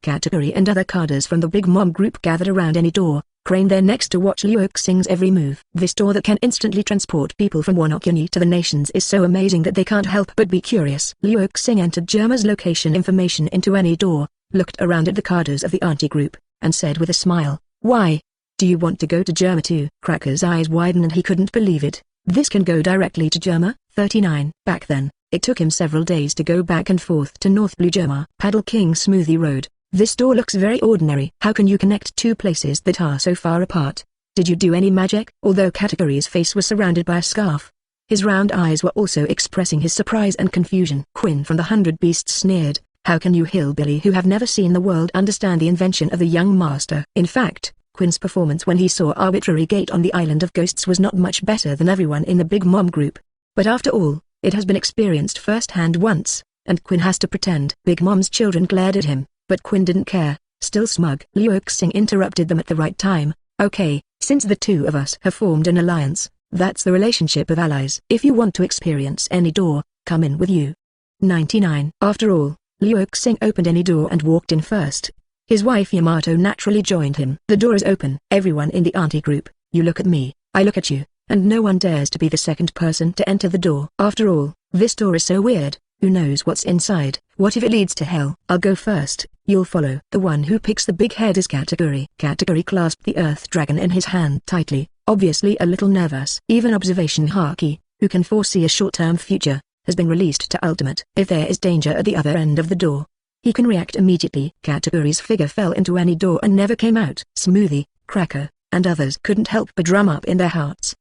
Speaker 1: Kategori and other cadres from the Big Mom group gathered around any door, craned their necks to watch Luo Xing's every move. This door that can instantly transport people from one Okuni to the nations is so amazing that they can't help but be curious. Luo Xing entered Germa's location information into any door, looked around at the cadres of the Auntie group, and said with a smile, "Why? Do you want to go to Germa too?" Cracker's eyes widened and he couldn't believe it. This can go directly to Germa. 39. Back then, it took him several days to go back and forth to North Blue Germa. Paddle King Smoothie Road. This door looks very ordinary. How can you connect 2 places that are so far apart? Did you do any magic? Although Kategori's face was surrounded by a scarf, his round eyes were also expressing his surprise and confusion. Quinn from the 100 Beasts sneered, "How can you hillbilly who have never seen the world understand the invention of the young master?" In fact, Quinn's performance when he saw Arbitrary Gate on the Island of Ghosts was not much better than everyone in the Big Mom group. But after all, it has been experienced firsthand once, and Quinn has to pretend. Big Mom's children glared at him, but Quinn didn't care, still smug. Luo Xing interrupted them at the right time. "Okay, since the 2 of us have formed an alliance, that's the relationship of allies. If you want to experience any door, come in with you." 99. After all, Luo Xing opened any door and walked in first. His wife Yamato naturally joined him. "The door is open. Everyone in the Auntie group, you look at me, I look at you, and no one dares to be the second person to enter the door. After all, this door is so weird, who knows what's inside? What if it leads to hell? I'll go first, you'll follow." The one who picks the big head is Kategori. Kategori clasped the Earth Dragon in his hand tightly, obviously a little nervous. Even Observation Haki, who can foresee a short-term future, has been released to Ultimate. If there is danger at the other end of the door, he can react immediately. Kategori's figure fell into any door and never came out. Smoothie, Cracker, and others couldn't help but drum up in their hearts.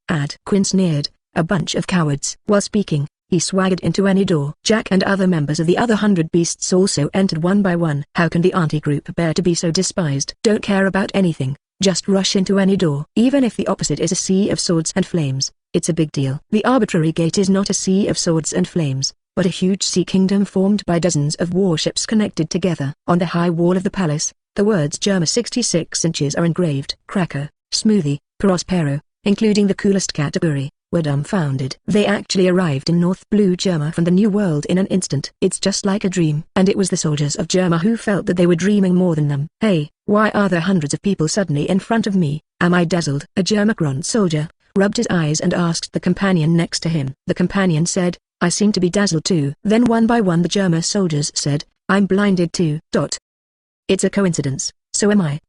Speaker 1: Quinn sneered, "A bunch of cowards." While speaking, he swaggered into any door. Jack and other members of the other 100 beasts also entered one by one. How can the Auntie group bear to be so despised? Don't care about anything, just rush into any door. Even if the opposite is a sea of swords and flames, it's a big deal. The arbitrary gate is not a sea of swords and flames, but a huge sea kingdom formed by dozens of warships connected together. On the high wall of the palace, the words Germa 66 inches are engraved. Cracker, Smoothie, Prospero, including the coolest category, were dumbfounded. They actually arrived in North Blue Germa from the New World in an instant. It's just like a dream. And it was the soldiers of Germa who felt that they were dreaming more than them. Hey, why are there hundreds of people suddenly in front of me? Am I dazzled? A Germacron soldier rubbed his eyes and asked the companion next to him. The companion said, I seem to be dazzled too. Then one by one the Germa soldiers said, I'm blinded too. It's a coincidence, so am I.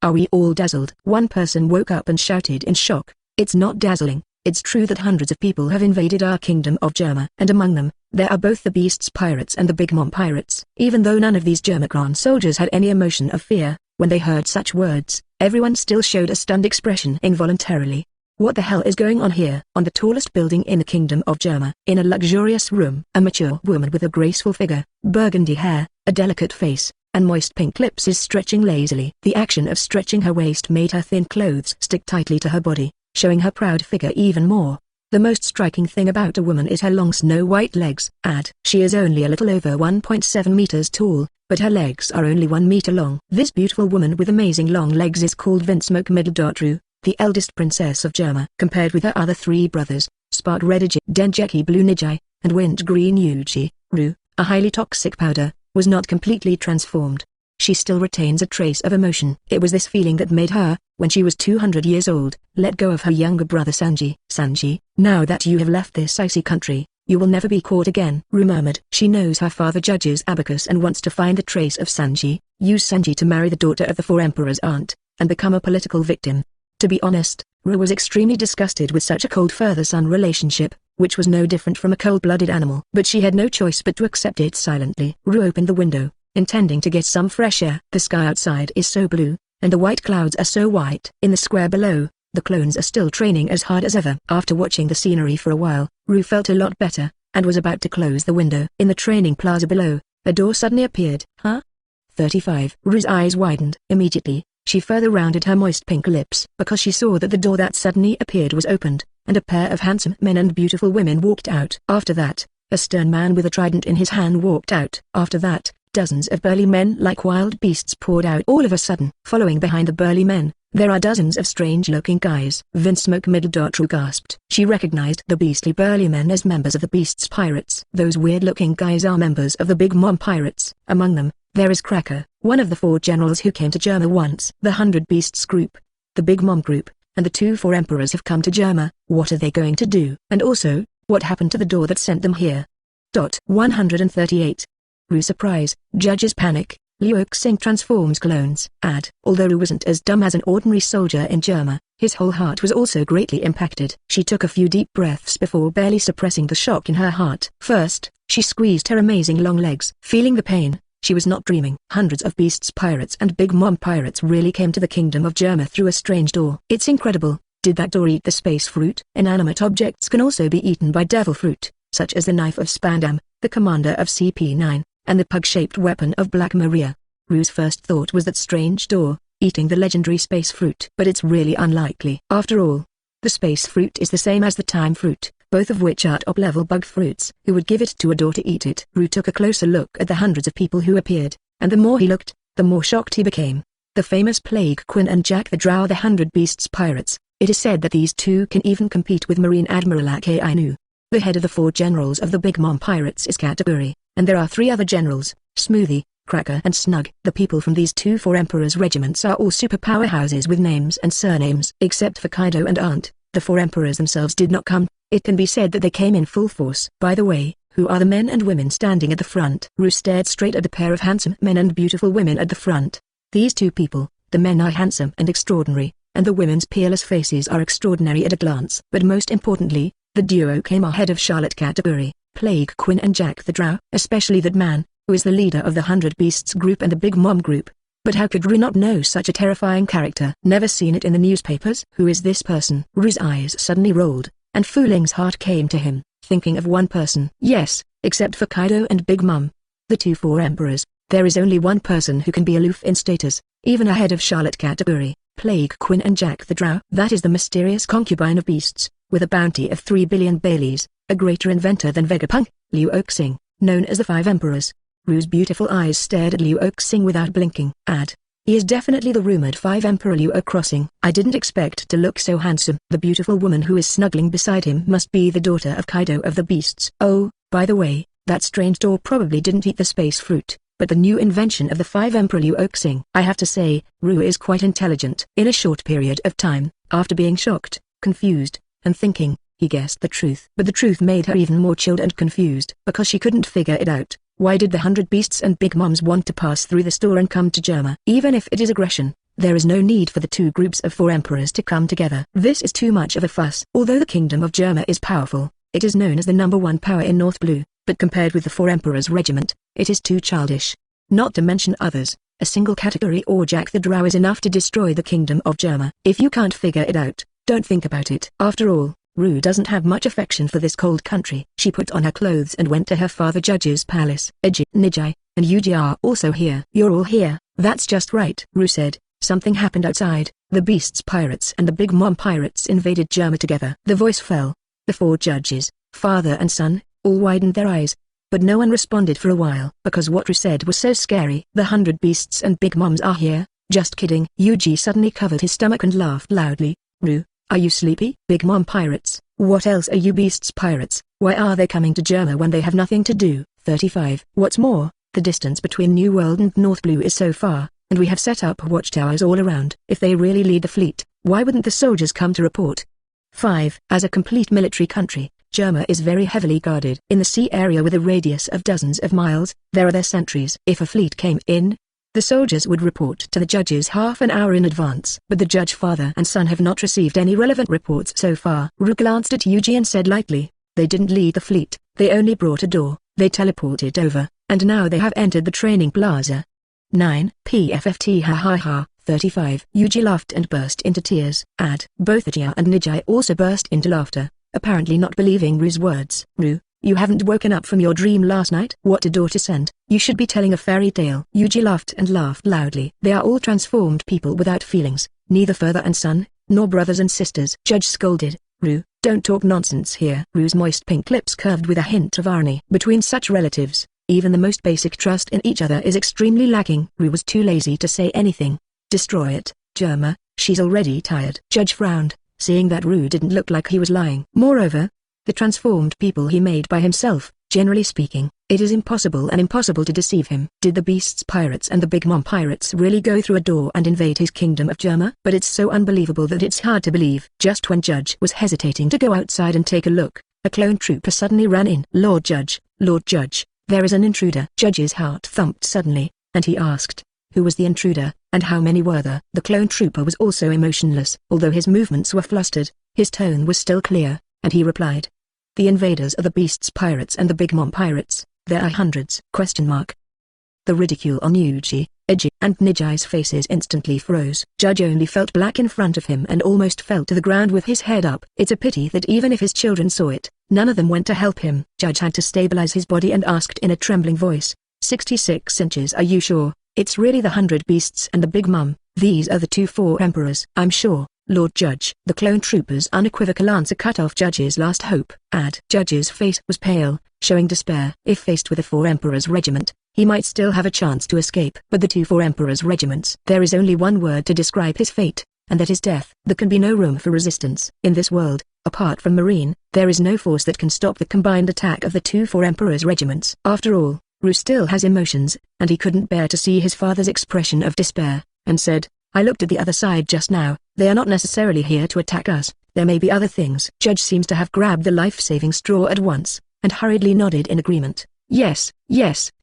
Speaker 1: Are we all dazzled? One person woke up and shouted in shock, it's not dazzling. It's true that hundreds of people have invaded our kingdom of Germa, and among them, there are both the Beast's pirates and the Big Mom pirates. Even though none of these Germacron soldiers had any emotion of fear, when they heard such words, everyone still showed a stunned expression involuntarily. What the hell is going on here? On the tallest building in the kingdom of Germa, in a luxurious room, a mature woman with a graceful figure, burgundy hair, a delicate face, and moist pink lips is stretching lazily. The action of stretching her waist made her thin clothes stick tightly to her body, showing her proud figure even more. The most striking thing about a woman is her long snow-white legs. She is only a little over 1.7 meters tall, but her legs are only 1 meter long. This beautiful woman with amazing long legs is called Reiju, the eldest princess of Germa. Compared with her other 3 brothers, Spark Reiju, Dengeki Blue Nijai, and Wind Green Yuji, Ru, a highly toxic powder, was not completely transformed. She still retains a trace of emotion. It was this feeling that made her, when she was 200 years old, let go of her younger brother Sanji. Sanji, now that you have left this icy country, you will never be caught again. Ru murmured. She knows her father judges Abacus and wants to find the trace of Sanji, use Sanji to marry the daughter of the 4 emperors' aunt, and become a political victim. To be honest, Ru was extremely disgusted with such a cold father-son relationship, which was no different from a cold-blooded animal. But she had no choice but to accept it silently. Ru opened the window, intending to get some fresh air. The sky outside is so blue, and the white clouds are so white. In the square below, the clones are still training as hard as ever. After watching the scenery for a while, Ru felt a lot better, and was about to close the window. In the training plaza below, a door suddenly appeared. 35. Ru's eyes widened. Immediately, she further rounded her moist pink lips because she saw that the door that suddenly appeared was opened, and a pair of handsome men and beautiful women walked out. After that, a stern man with a trident in his hand walked out. After that, dozens of burly men like wild beasts poured out. All of a sudden, following behind the burly men, there are dozens of strange-looking guys. Ru gasped. She recognized the beastly burly men as members of the Beast's pirates. Those weird-looking guys are members of the Big Mom pirates. Among them, there is Cracker, one of the 4 generals who came to Germa once. The 100 Beasts group, the Big Mom group, and the 2 4 emperors have come to Germa. What are they going to do? And also, what happened to the door that sent them here? 138. Ru's surprise, judges panic, Luo Xing transforms clones. Although Ru wasn't as dumb as an ordinary soldier in Germa, his whole heart was also greatly impacted. She took a few deep breaths before barely suppressing the shock in her heart. First, she squeezed her amazing long legs. Feeling the pain, she was not dreaming. Hundreds of Beasts pirates and Big Mom pirates really came to the kingdom of Germa through a strange door. It's incredible. Did that door eat the space fruit? Inanimate objects can also be eaten by devil fruit, such as the knife of Spandam, the commander of CP9, and the pug-shaped weapon of Black Maria. Ru's first thought was that strange door, eating the legendary space fruit. But it's really unlikely. After all, the space fruit is the same as the time fruit, both of which are top-level bug fruits. Who would give it to a door to eat it? Ru took a closer look at the hundreds of people who appeared, and the more he looked, the more shocked he became. The famous Plague Queen and Jack the Drow, the 100 Beasts pirates. It is said that these 2 can even compete with Marine Admiral Akainu. The head of the 4 generals of the Big Mom pirates is Category, and there are 3 other generals, Smoothie, Cracker and Snug. The people from these 2 4 emperors regiments are all super powerhouses with names and surnames. Except for Kaido and Auntie, the 4 emperors themselves did not come. It can be said that they came in full force. By the way, who are the men and women standing at the front? Ru stared straight at the pair of handsome men and beautiful women at the front. These 2 people, the men are handsome and extraordinary, and the women's peerless faces are extraordinary at a glance. But most importantly, the duo came ahead of Charlotte Category, Plague Queen and Jack the Drow, especially that man, who is the leader of the 100 Beasts group and the Big Mom group. But how could Ru not know such a terrifying character? Never seen it in the newspapers? Who is this person? Ru's eyes suddenly rolled, and Fu Ling's heart came to him. thinking of one person. Yes, except for Kaido and Big Mom. The two four emperors. There is only one person who can be aloof in status, even ahead of Charlotte Katakuri, Plague Queen and Jack the Drow. That is the mysterious concubine of beasts, with a bounty of 3 billion Baileys, a greater inventor than Vegapunk, Luo Xing, known as the Five Emperors. Ru's beautiful eyes stared at Luo Xing without blinking. He is definitely the rumored Five Emperor Luo Crossing. I didn't expect to look so handsome. The beautiful woman who is snuggling beside him must be the daughter of Kaido of the Beasts. Oh, by the way, that strange door probably didn't eat the space fruit, but the new invention of the Five Emperor Luo Xing. I have to say, Ru is quite intelligent. In a short period of time, after being shocked, confused, and thinking, he guessed the truth. But the truth made her even more chilled and confused, because she couldn't figure it out. Why did the 100 Beasts and Big Moms want to pass through the store and come to Germa? Even if it is aggression, there is no need for the two groups of 4 emperors to come together. This is too much of a fuss. Although the kingdom of Germa is powerful, it is known as the #1 power in North Blue, but compared with the 4 emperors regiment, it is too childish. Not to mention others, a single category or Jack the Drow is enough to destroy the kingdom of Germa. If you can't figure it out, don't think about it. After all, Ru doesn't have much affection for this cold country. She put on her clothes and went to her father Judge's palace. Eiji, Nijai, and Yuji are also here. You're all here, that's just right, Ru said. Something happened outside. The Beasts pirates and the Big Mom pirates invaded Germa together. The voice fell. The 4 judges, father and son, all widened their eyes. But no one responded for a while, because what Ru said was so scary. The 100 Beasts and Big Moms are here. Just kidding. Yuji suddenly covered his stomach and laughed loudly. Ru, are you sleepy? Big Mom pirates, what else are you Beasts pirates? Why are they coming to Germa when they have nothing to do? 35. What's more, the distance between New World and North Blue is so far, and we have set up watchtowers all around. If they really lead the fleet, why wouldn't the soldiers come to report? 5. As a complete military country, Germa is very heavily guarded. In the sea area with a radius of dozens of miles, there are their sentries. If a fleet came in, the soldiers would report to the judges half an hour in advance. But the judge father and son have not received any relevant reports so far. Ru glanced at Yuji and said lightly, they didn't lead the fleet, they only brought a door, they teleported over, and now they have entered the training plaza. 9. PFFT ha ha ha. 35. Yuji laughed and burst into tears. Both Ajia and Nijai also burst into laughter, apparently not believing Ru's words. Ru, you haven't woken up from your dream last night? What a daughter sent. You should be telling a fairy tale. Yuji laughed and laughed loudly. They are all transformed people without feelings, neither father and son, nor brothers and sisters. Judge scolded. Ru, don't talk nonsense here. Ru's moist pink lips curved with a hint of irony. Between such relatives, even the most basic trust in each other is extremely lacking. Ru was too lazy to say anything. Destroy it, Germa, she's already tired. Judge frowned, seeing that Ru didn't look like he was lying. Moreover, the transformed people he made by himself, generally speaking, it is impossible to deceive him. Did the Beasts pirates and the Big Mom pirates really go through a door and invade his kingdom of Germa? But it's so unbelievable that it's hard to believe. Just when Judge was hesitating to go outside and take a look, a clone trooper suddenly ran in. Lord Judge, there is an intruder. Judge's heart thumped suddenly, and he asked, who was the intruder, and how many were there? The clone trooper was also emotionless. Although his movements were flustered, his tone was still clear, and he replied, the invaders are the Beasts pirates and the Big Mom pirates. There are hundreds. ? The ridicule on Yuji, Eiji, and Nijai's faces instantly froze. Judge only felt black in front of him and almost fell to the ground with his head up. It's a pity that even if his children saw it, none of them went to help him. Judge had to stabilize his body and asked in a trembling voice, 66 inches. Are you sure? It's really the 100 Beasts and the Big Mom. These are the 2 4 emperors. I'm sure, Lord Judge. The clone trooper's unequivocal answer cut off Judge's last hope. Judge's face was pale, showing despair. If faced with a 4 emperors regiment, he might still have a chance to escape. But the 2 4 emperors regiments, there is only one word to describe his fate, and that is death. There can be no room for resistance. In this world, apart from Marine, there is no force that can stop the combined attack of the 2 4 emperors regiments. After all, Ru still has emotions, and he couldn't bear to see his father's expression of despair, and said, I looked at the other side just now. They are not necessarily here to attack us. There may be other things. Judge seems to have grabbed the life-saving straw at once, and hurriedly nodded in agreement. Yes,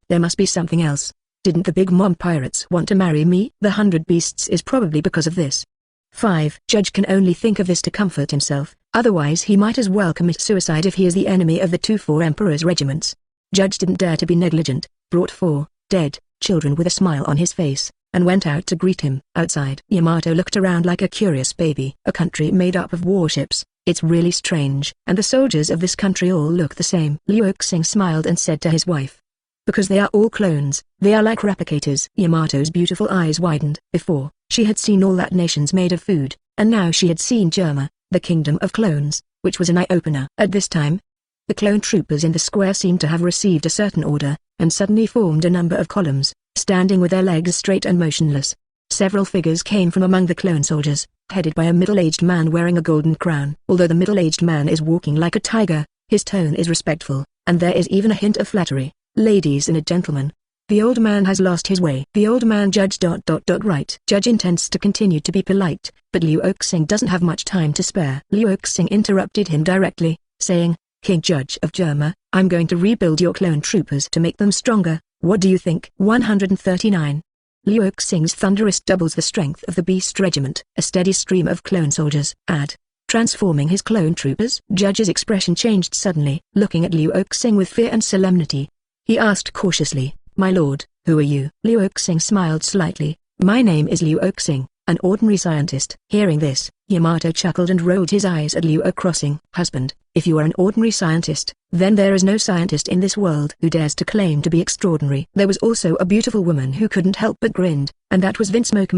Speaker 1: there must be something else. Didn't the Big Mom pirates want to marry me? The 100 Beasts is probably because of this. 5. Judge can only think of this to comfort himself, otherwise he might as well commit suicide if he is the enemy of the 2 4 emperors regiments. Judge didn't dare to be negligent, brought 4 dead children with a smile on his face, and went out to greet him. Outside, Yamato looked around like a curious baby. A country made up of warships, It's really strange. And the soldiers of this country all look the same. Luo Xing smiled and said to his wife. Because they are all clones, they are like replicators. Yamato's beautiful eyes widened. Before, she had seen all that nations made of food, and now she had seen Germa, the kingdom of clones, which was an eye-opener. At this time, the clone troopers in the square seemed to have received a certain order, and suddenly formed a number of columns, standing with their legs straight and motionless. Several figures came from among the clone soldiers, headed by a middle-aged man wearing a golden crown. Although the middle-aged man is walking like a tiger, his tone is respectful, and there is even a hint of flattery. Ladies and gentlemen, the old man has lost his way. The old man Judge ... Right. Judge intends to continue to be polite, but Luo Xing doesn't have much time to spare. Luo Xing interrupted him directly, saying, King Judge of Germa, I'm going to rebuild your clone troopers to make them stronger. What do you think? 139. Luo Xing's thunderous doubles the strength of the Beast Regiment. A steady stream of clone soldiers. Transforming his clone troopers. Judge's expression changed suddenly, looking at Luo Xing with fear and solemnity. He asked cautiously, My lord, who are you? Luo Xing smiled slightly. My name is Luo Xing, an ordinary scientist. Hearing this, Yamato chuckled and rolled his eyes at Luo Xing. Husband, if you are an ordinary scientist, then there is no scientist in this world who dares to claim to be extraordinary. There was also a beautiful woman who couldn't help but grinned, and that was Vinsmoke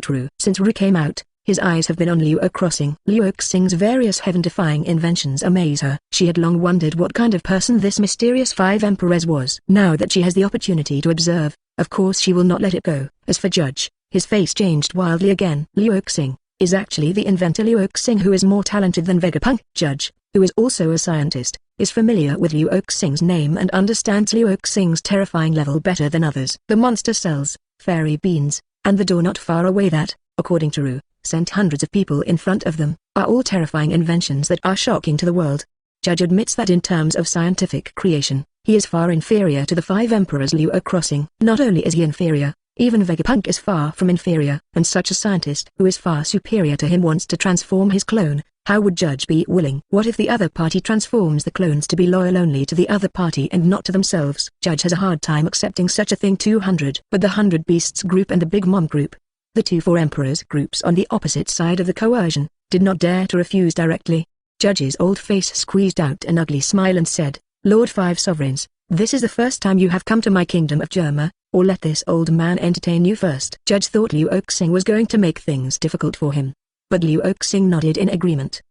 Speaker 1: Ru. Since Ru came out, his eyes have been on Luo Xing. Luo Xing's various heaven-defying inventions amaze her. She had long wondered what kind of person this mysterious Five Emperors was. Now that she has the opportunity to observe, of course she will not let it go. As for Judge, his face changed wildly again. Luo Xing is actually the inventor. Luo Xing, who is more talented than Vegapunk. Judge, who is also a scientist, is familiar with Luo Xing's name and understands Luo Xing's terrifying level better than others. The monster cells, fairy beans, and the door not far away that, according to Ru, sent hundreds of people in front of them, are all terrifying inventions that are shocking to the world. Judge admits that in terms of scientific creation, he is far inferior to the Five Emperors. Luo Xing. Not only is he inferior, even Vegapunk is far from inferior, and such a scientist who is far superior to him wants to transform his clone. How would Judge be willing? What if the other party transforms the clones to be loyal only to the other party and not to themselves? Judge has a hard time accepting such a thing. 200. But the 100 Beasts group and the Big Mom group, the two Four Emperors groups on the opposite side of the coercion, did not dare to refuse directly. Judge's old face squeezed out an ugly smile and said, Lord Five Sovereigns, this is the first time you have come to my kingdom of Germa, or let this old man entertain you first. Judge thought Luo Xing was going to make things difficult for him, but Luo Xing nodded in agreement.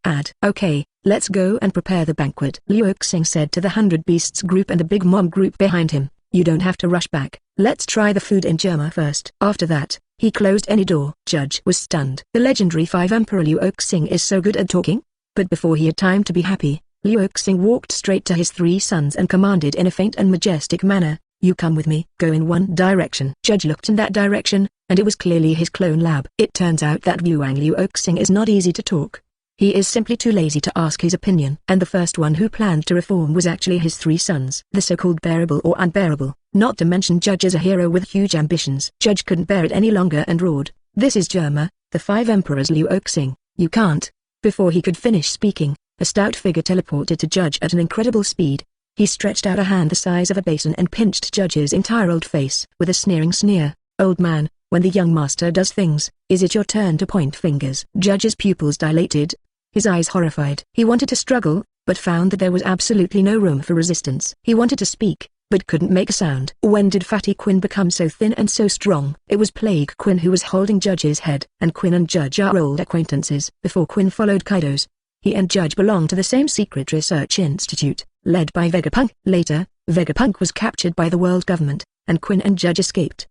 Speaker 1: Okay, let's go and prepare the banquet. Luo Xing said to the 100 Beasts group and the Big Mom group behind him, you don't have to rush back, let's try the food in Germa first. After that, he closed any door. Judge was stunned. The legendary Five Emperor Luo Xing is so good at talking? But before he had time to be happy, Luo Xing walked straight to his three sons and commanded in a faint and majestic manner, you come with me. Go in one direction. Judge looked in that direction, and it was clearly his clone lab. It turns out that Luo Xing is not easy to talk. He is simply too lazy to ask his opinion. And the first one who planned to reform was actually his three sons. The so-called bearable or unbearable, not to mention Judge is a hero with huge ambitions. Judge couldn't bear it any longer and roared, this is Germa, the Five Emperors. Luo Xing, you can't. Before he could finish speaking, a stout figure teleported to Judge at an incredible speed. He stretched out a hand the size of a basin and pinched Judge's entire old face. With a sneering sneer, old man, when the young master does things, is it your turn to point fingers? Judge's pupils dilated, his eyes horrified. He wanted to struggle, but found that there was absolutely no room for resistance. He wanted to speak, but couldn't make a sound. When did Fatty Quinn become so thin and so strong? It was Plague Quinn who was holding Judge's head, and Quinn and Judge are old acquaintances. Before Quinn followed Kaido's, he and Judge belonged to the same secret research institute, led by Vegapunk. Later, Vegapunk was captured by the world government, and Quinn and Judge escaped.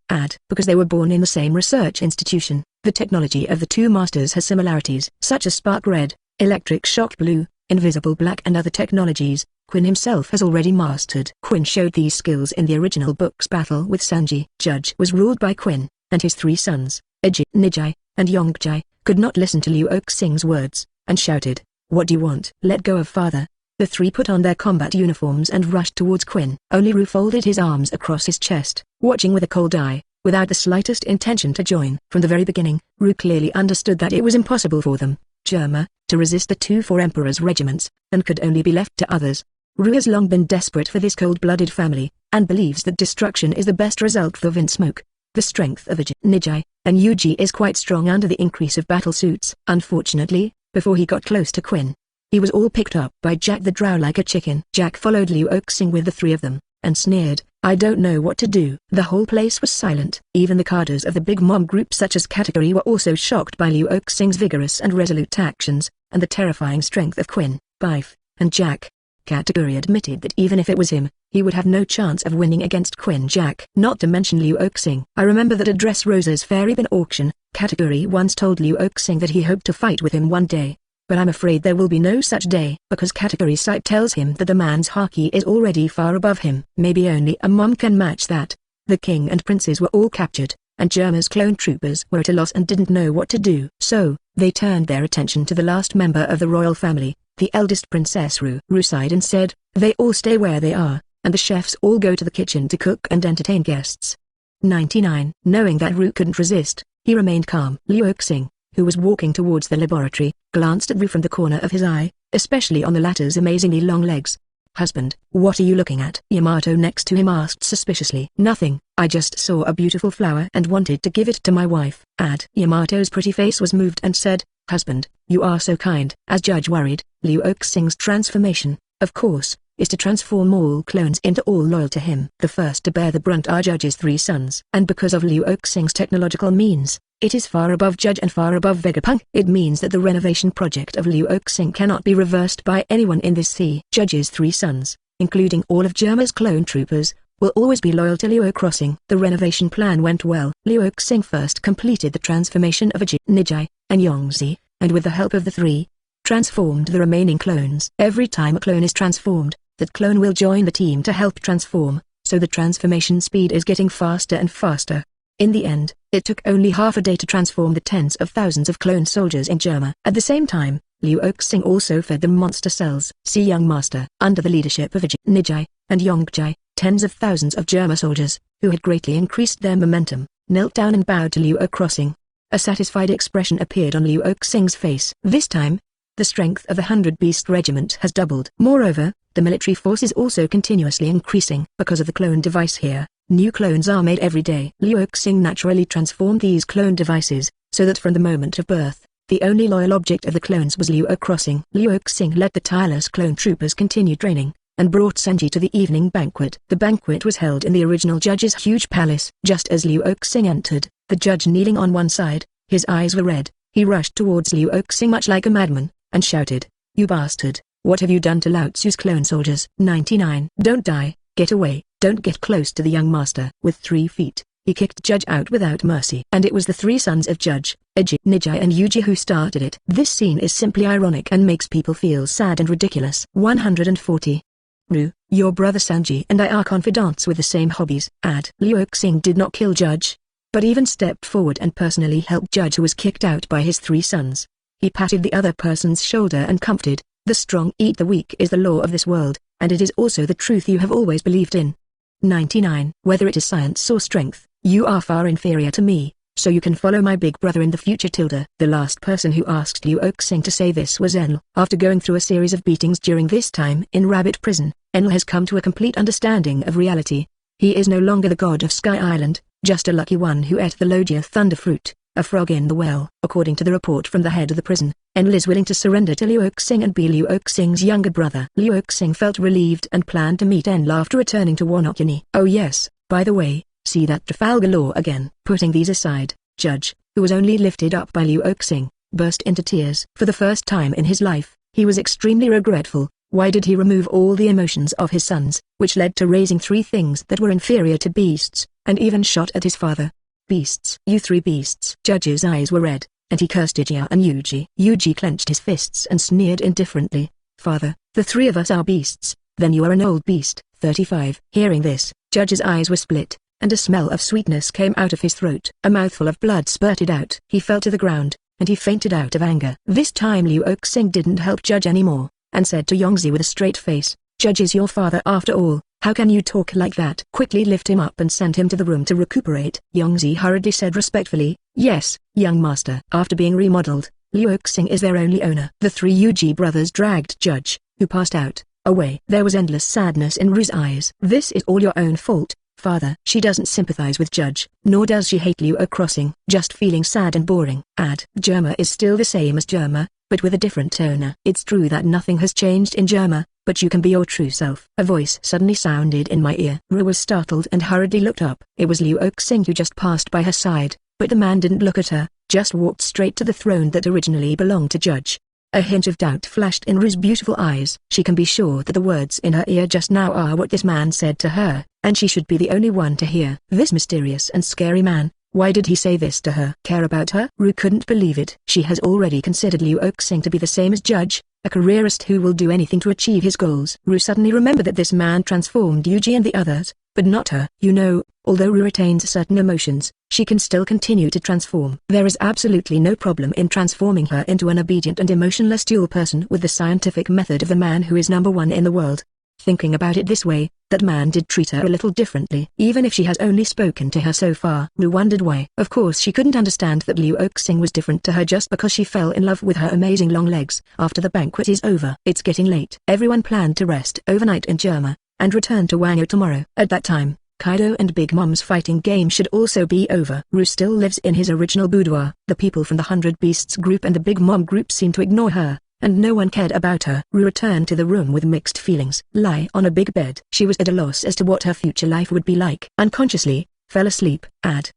Speaker 1: Because they were born in the same research institution, the technology of the two masters has similarities, such as spark red, electric shock blue, invisible black and other technologies. Quinn himself has already mastered. Quinn showed these skills in the original book's battle with Sanji. Judge was ruled by Quinn, and his three sons, Eiji, Nijai, and Yongjai, could not listen to Luo Xing's words, and shouted, what do you want? Let go of father. The three put on their combat uniforms and rushed towards Quinn. Only Ru folded his arms across his chest, watching with a cold eye, without the slightest intention to join. From the very beginning, Ru clearly understood that it was impossible for them, Germa, to resist the two Four Emperors' regiments, and could only be left to others. Ru has long been desperate for this cold-blooded family, and believes that destruction is the best result for Vinsmoke. The strength of Eiji, Nijai, and Yuji is quite strong under the increase of battle suits. Unfortunately, before he got close to Quinn, He was all picked up by Jack the Drow like a chicken. Jack followed Luo Xing with the three of them, and sneered, "I don't know what to do." The whole place was silent. Even the cadres of the big mom group such as Kategori were also shocked by Luo Xing's vigorous and resolute actions, and the terrifying strength of Quinn, Bife, and Jack. Kategori admitted that even if it was him, he would have no chance of winning against Quinn Jack. Not to mention Luo Xing. "I remember that at Dressrosa's fairy bin auction, Kategori once told Luo Xing that he hoped to fight with him one day. But I'm afraid there will be no such day, because Kategori's sight tells him that the man's haki is already far above him. Maybe only a mom can match that." The king and princes were all captured, and Germa's clone troopers were at a loss and didn't know what to do. So, they turned their attention to the last member of the royal family, the eldest princess Ru. Ru sighed and said, "They all stay where they are, and the chefs all go to the kitchen to cook and entertain guests." 99. Knowing that Ru couldn't resist, he remained calm. Luo Xing, who was walking towards the laboratory, glanced at Ru from the corner of his eye, especially on the latter's amazingly long legs. "Husband, what are you looking at?" Yamato next to him asked suspiciously. "Nothing, I just saw a beautiful flower and wanted to give it to my wife." Yamato's pretty face was moved and said, "Husband, you are so kind." As Judge worried, Luo Xing's transformation, of course, is to transform all clones into all loyal to him. The first to bear the brunt are Judge's three sons. And because of Luo Xing's technological means, it is far above Judge and far above Vegapunk. It means that the renovation project of Luo Xing cannot be reversed by anyone in this sea. Judge's three sons, including all of Germa's clone troopers, will always be loyal to Luo Crossing. The renovation plan went well. Luo Xing first completed the transformation of Nijai and Yongzi, and with the help of the three, transformed the remaining clones. Every time a clone is transformed, that clone will join the team to help transform, so the transformation speed is getting faster and faster. In the end, it took only half a day to transform the tens of thousands of clone soldiers in Germa. At the same time, Luo Xing also fed them monster cells. See Young Master. Under the leadership of Nijai and Yongjai, tens of thousands of Germa soldiers, who had greatly increased their momentum, knelt down and bowed to Luo Crossing. A satisfied expression appeared on Luo Xing's face. This time, the strength of the 100 Beast Regiment has doubled. Moreover, the military force is also continuously increasing. Because of the clone device here, new clones are made every day. Luo Xing naturally transformed these clone devices, so that from the moment of birth, the only loyal object of the clones was Luo Crossing. Luo Xing let the tireless clone troopers continue training, and brought Sanji to the evening banquet. The banquet was held in the original judge's huge palace. Just as Luo Xing entered, the judge kneeling on one side, his eyes were red, he rushed towards Luo Xing much like a madman, and shouted, "You bastard, what have you done to Lao Tzu's clone soldiers?" 99. Don't die, get away, don't get close to the young master. With 3 feet, he kicked Judge out without mercy. And it was the 3 sons of Judge, Nijai and Yuji who started it. This scene is simply ironic and makes people feel sad and ridiculous. 140. Ru, your brother Sanji and I are confidants with the same hobbies. Luo Xing did not kill Judge, but even stepped forward and personally helped Judge who was kicked out by his 3 sons. He patted the other person's shoulder and comforted, "The strong eat the weak is the law of this world, and it is also the truth you have always believed in." 99. Whether it is science or strength, you are far inferior to me, so you can follow my big brother in the future. The last person who asked Luo Xing to say this was Enel. After going through a series of beatings during this time in Rabbit Prison, Enel has come to a complete understanding of reality. He is no longer the god of Sky Island, just a lucky one who ate the Logia Thunder Fruit, a frog in the well. According to the report from the head of the prison, Enel is willing to surrender to Luo Xing and be Luo Xing's younger brother. Luo Xing felt relieved and planned to meet Enel after returning to Wano Kuni. Oh yes, by the way, see that Trafalgar Law again. Putting these aside, Judge, who was only lifted up by Luo Xing, burst into tears. For the first time in his life, he was extremely regretful. Why did he remove all the emotions of his sons, which led to raising 3 things that were inferior to beasts, and even shot at his father? Beasts. You 3 beasts. Judge's eyes were red, and he cursed Ijia and Yuji. Yuji clenched his fists and sneered indifferently. Father, the 3 of us are beasts, then you are an old beast. 35. Hearing this, Judge's eyes were split, and a smell of sweetness came out of his throat. A mouthful of blood spurted out. He fell to the ground, and he fainted out of anger. This time Luo Xing didn't help Judge anymore, and said to Yongzi with a straight face, "Judge is your father after all. How can you talk like that?" Quickly lift him up and send him to the room to recuperate. Yongzi hurriedly said respectfully, "Yes, young master." After being remodeled, Luo Xing is their only owner. The 3 Yuji brothers dragged Judge, who passed out, away. There was endless sadness in Ru's eyes. "This is all your own fault, Father. She doesn't sympathize with Judge, nor does she hate Luo Crossing. Just feeling sad and boring. Germa is still the same as Germa, but with a different owner. It's true that nothing has changed in Germa, but you can be your true self. A voice suddenly sounded in my ear. Ru was startled and hurriedly looked up. It was Luo Xing who just passed by her side, but the man didn't look at her, just walked straight to the throne that originally belonged to Judge. A hint of doubt flashed in Ru's beautiful eyes. She can be sure that the words in her ear just now are what this man said to her, and she should be the only one to hear. This mysterious and scary man, why did he say this to her? Care about her? Ru couldn't believe it. She has already considered Luo Xing to be the same as Judge, a careerist who will do anything to achieve his goals. Ru suddenly remembered that this man transformed Yuji and the others, but not her. You know, although Ru retains certain emotions, she can still continue to transform. There is absolutely no problem in transforming her into an obedient and emotionless dual person with the scientific method of the man who is #1 in the world. Thinking about it this way, that man did treat her a little differently. Even if she has only spoken to her so far. Ru wondered why. Of course she couldn't understand that Luo Xing was different to her just because she fell in love with her amazing long legs. After the banquet is over. It's getting late. Everyone planned to rest overnight in Germa, and return to Wangzhou tomorrow. At that time, Kaido and Big Mom's fighting game should also be over. Ru still lives in his original boudoir. The people from the 100 Beasts group and the Big Mom group seemed to ignore her, and no one cared about her. Ru returned to the room with mixed feelings. Lie on a big bed. She was at a loss as to what her future life would be like. Unconsciously, fell asleep.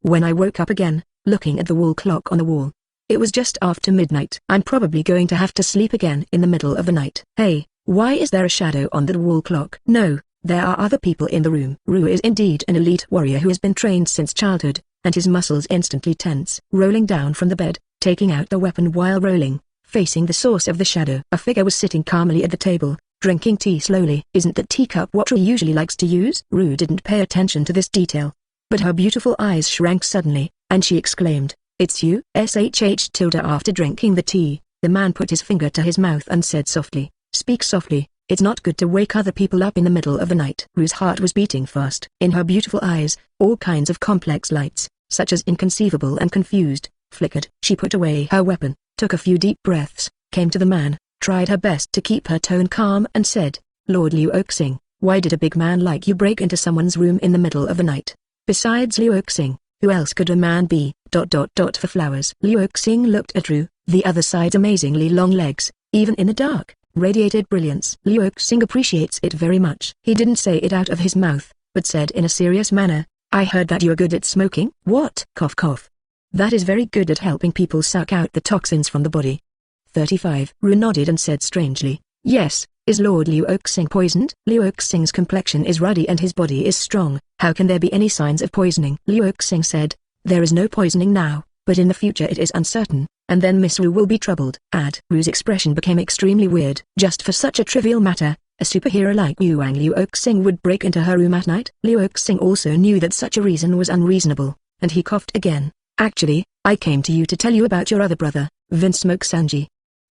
Speaker 1: When I woke up again, looking at the wall clock on the wall. It was just after midnight. I'm probably going to have to sleep again in the middle of the night. Hey, why is there a shadow on that wall clock? No, there are other people in the room. Ru is indeed an elite warrior who has been trained since childhood, and his muscles instantly tense. Rolling down from the bed, taking out the weapon while rolling, facing the source of the shadow. A figure was sitting calmly at the table, drinking tea slowly. Isn't that teacup what Ru usually likes to use? Ru didn't pay attention to this detail, but her beautiful eyes shrank suddenly, and she exclaimed, "It's you?" After drinking the tea, the man put his finger to his mouth and said softly, "Speak softly, it's not good to wake other people up in the middle of the night." Ru's heart was beating fast. In her beautiful eyes, all kinds of complex lights, such as inconceivable and confused, flickered. She put away her weapon, took a few deep breaths, came to the man, tried her best to keep her tone calm and said, "Lord Luo Xing, why did a big man like you break into someone's room in the middle of the night? Besides Luo Xing, who else could a man be? For flowers." Luo Xing looked at Ru. The other side's amazingly long legs, even in the dark, radiated brilliance. Luo Xing appreciates it very much. He didn't say it out of his mouth, but said in a serious manner, "I heard that you are good at smoking." "What?" Cough cough. "That is very good at helping people suck out the toxins from the body." 35. Ru nodded and said strangely, "Yes, is Lord Luo Xing poisoned?" Luo Xing's complexion is ruddy and his body is strong. How can there be any signs of poisoning? Luo Xing said, "There is no poisoning now, but in the future it is uncertain, and then Miss Ru will be troubled." Ru's expression became extremely weird. Just for such a trivial matter, a superhero like Yuang Luo Xing would break into her room at night? Luo Xing also knew that such a reason was unreasonable, and he coughed again. "Actually, I came to you to tell you about your other brother, Vinsmoke Sanji."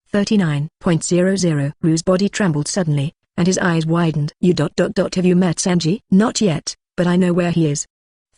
Speaker 1: 39.00 Ru's body trembled suddenly, and his eyes widened. Have you met Sanji?" "Not yet, but I know where he is."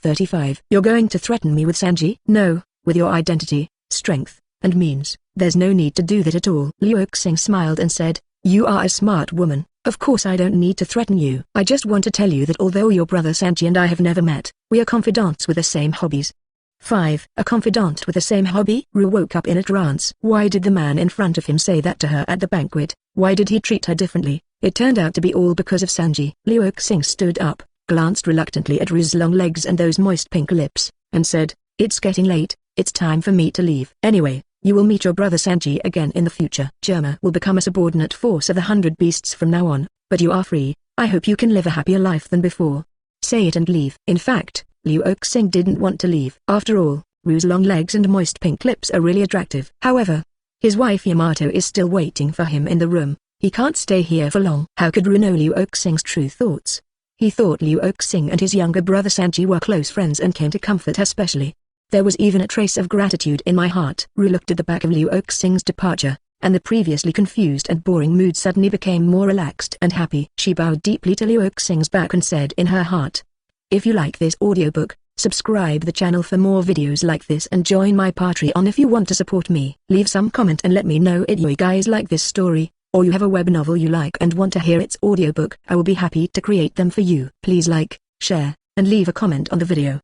Speaker 1: 35. "You're going to threaten me with Sanji?" "No, with your identity, strength, and means. There's no need to do that at all." Luo Xing smiled and said, "You are a smart woman. Of course I don't need to threaten you. I just want to tell you that although your brother Sanji and I have never met, we are confidants with the same hobbies." 5. A confidant with the same hobby? Ru woke up in a trance. Why did the man in front of him say that to her at the banquet? Why did he treat her differently? It turned out to be all because of Sanji. Luo Xing stood up, glanced reluctantly at Ru's long legs and those moist pink lips, and said, "It's getting late, it's time for me to leave. Anyway, you will meet your brother Sanji again in the future. Germa will become a subordinate force of the 100 Beasts from now on, but you are free. I hope you can live a happier life than before. Say it and leave." In fact, Luo Xing didn't want to leave. After all, Ru's long legs and moist pink lips are really attractive. However, his wife Yamato is still waiting for him in the room. He can't stay here for long. How could Ru know Luo Xing's true thoughts? He thought Luo Xing and his younger brother Sanji were close friends and came to comfort her specially. There was even a trace of gratitude in my heart. Ru looked at the back of Luo Xing's departure, and the previously confused and boring mood suddenly became more relaxed and happy. She bowed deeply to Luo Xing's back and said in her heart, "If you like this audiobook, subscribe the channel for more videos like this and join my Patreon if you want to support me. Leave some comment and let me know if you guys like this story, or you have a web novel you like and want to hear its audiobook. I will be happy to create them for you. Please like, share, and leave a comment on the video.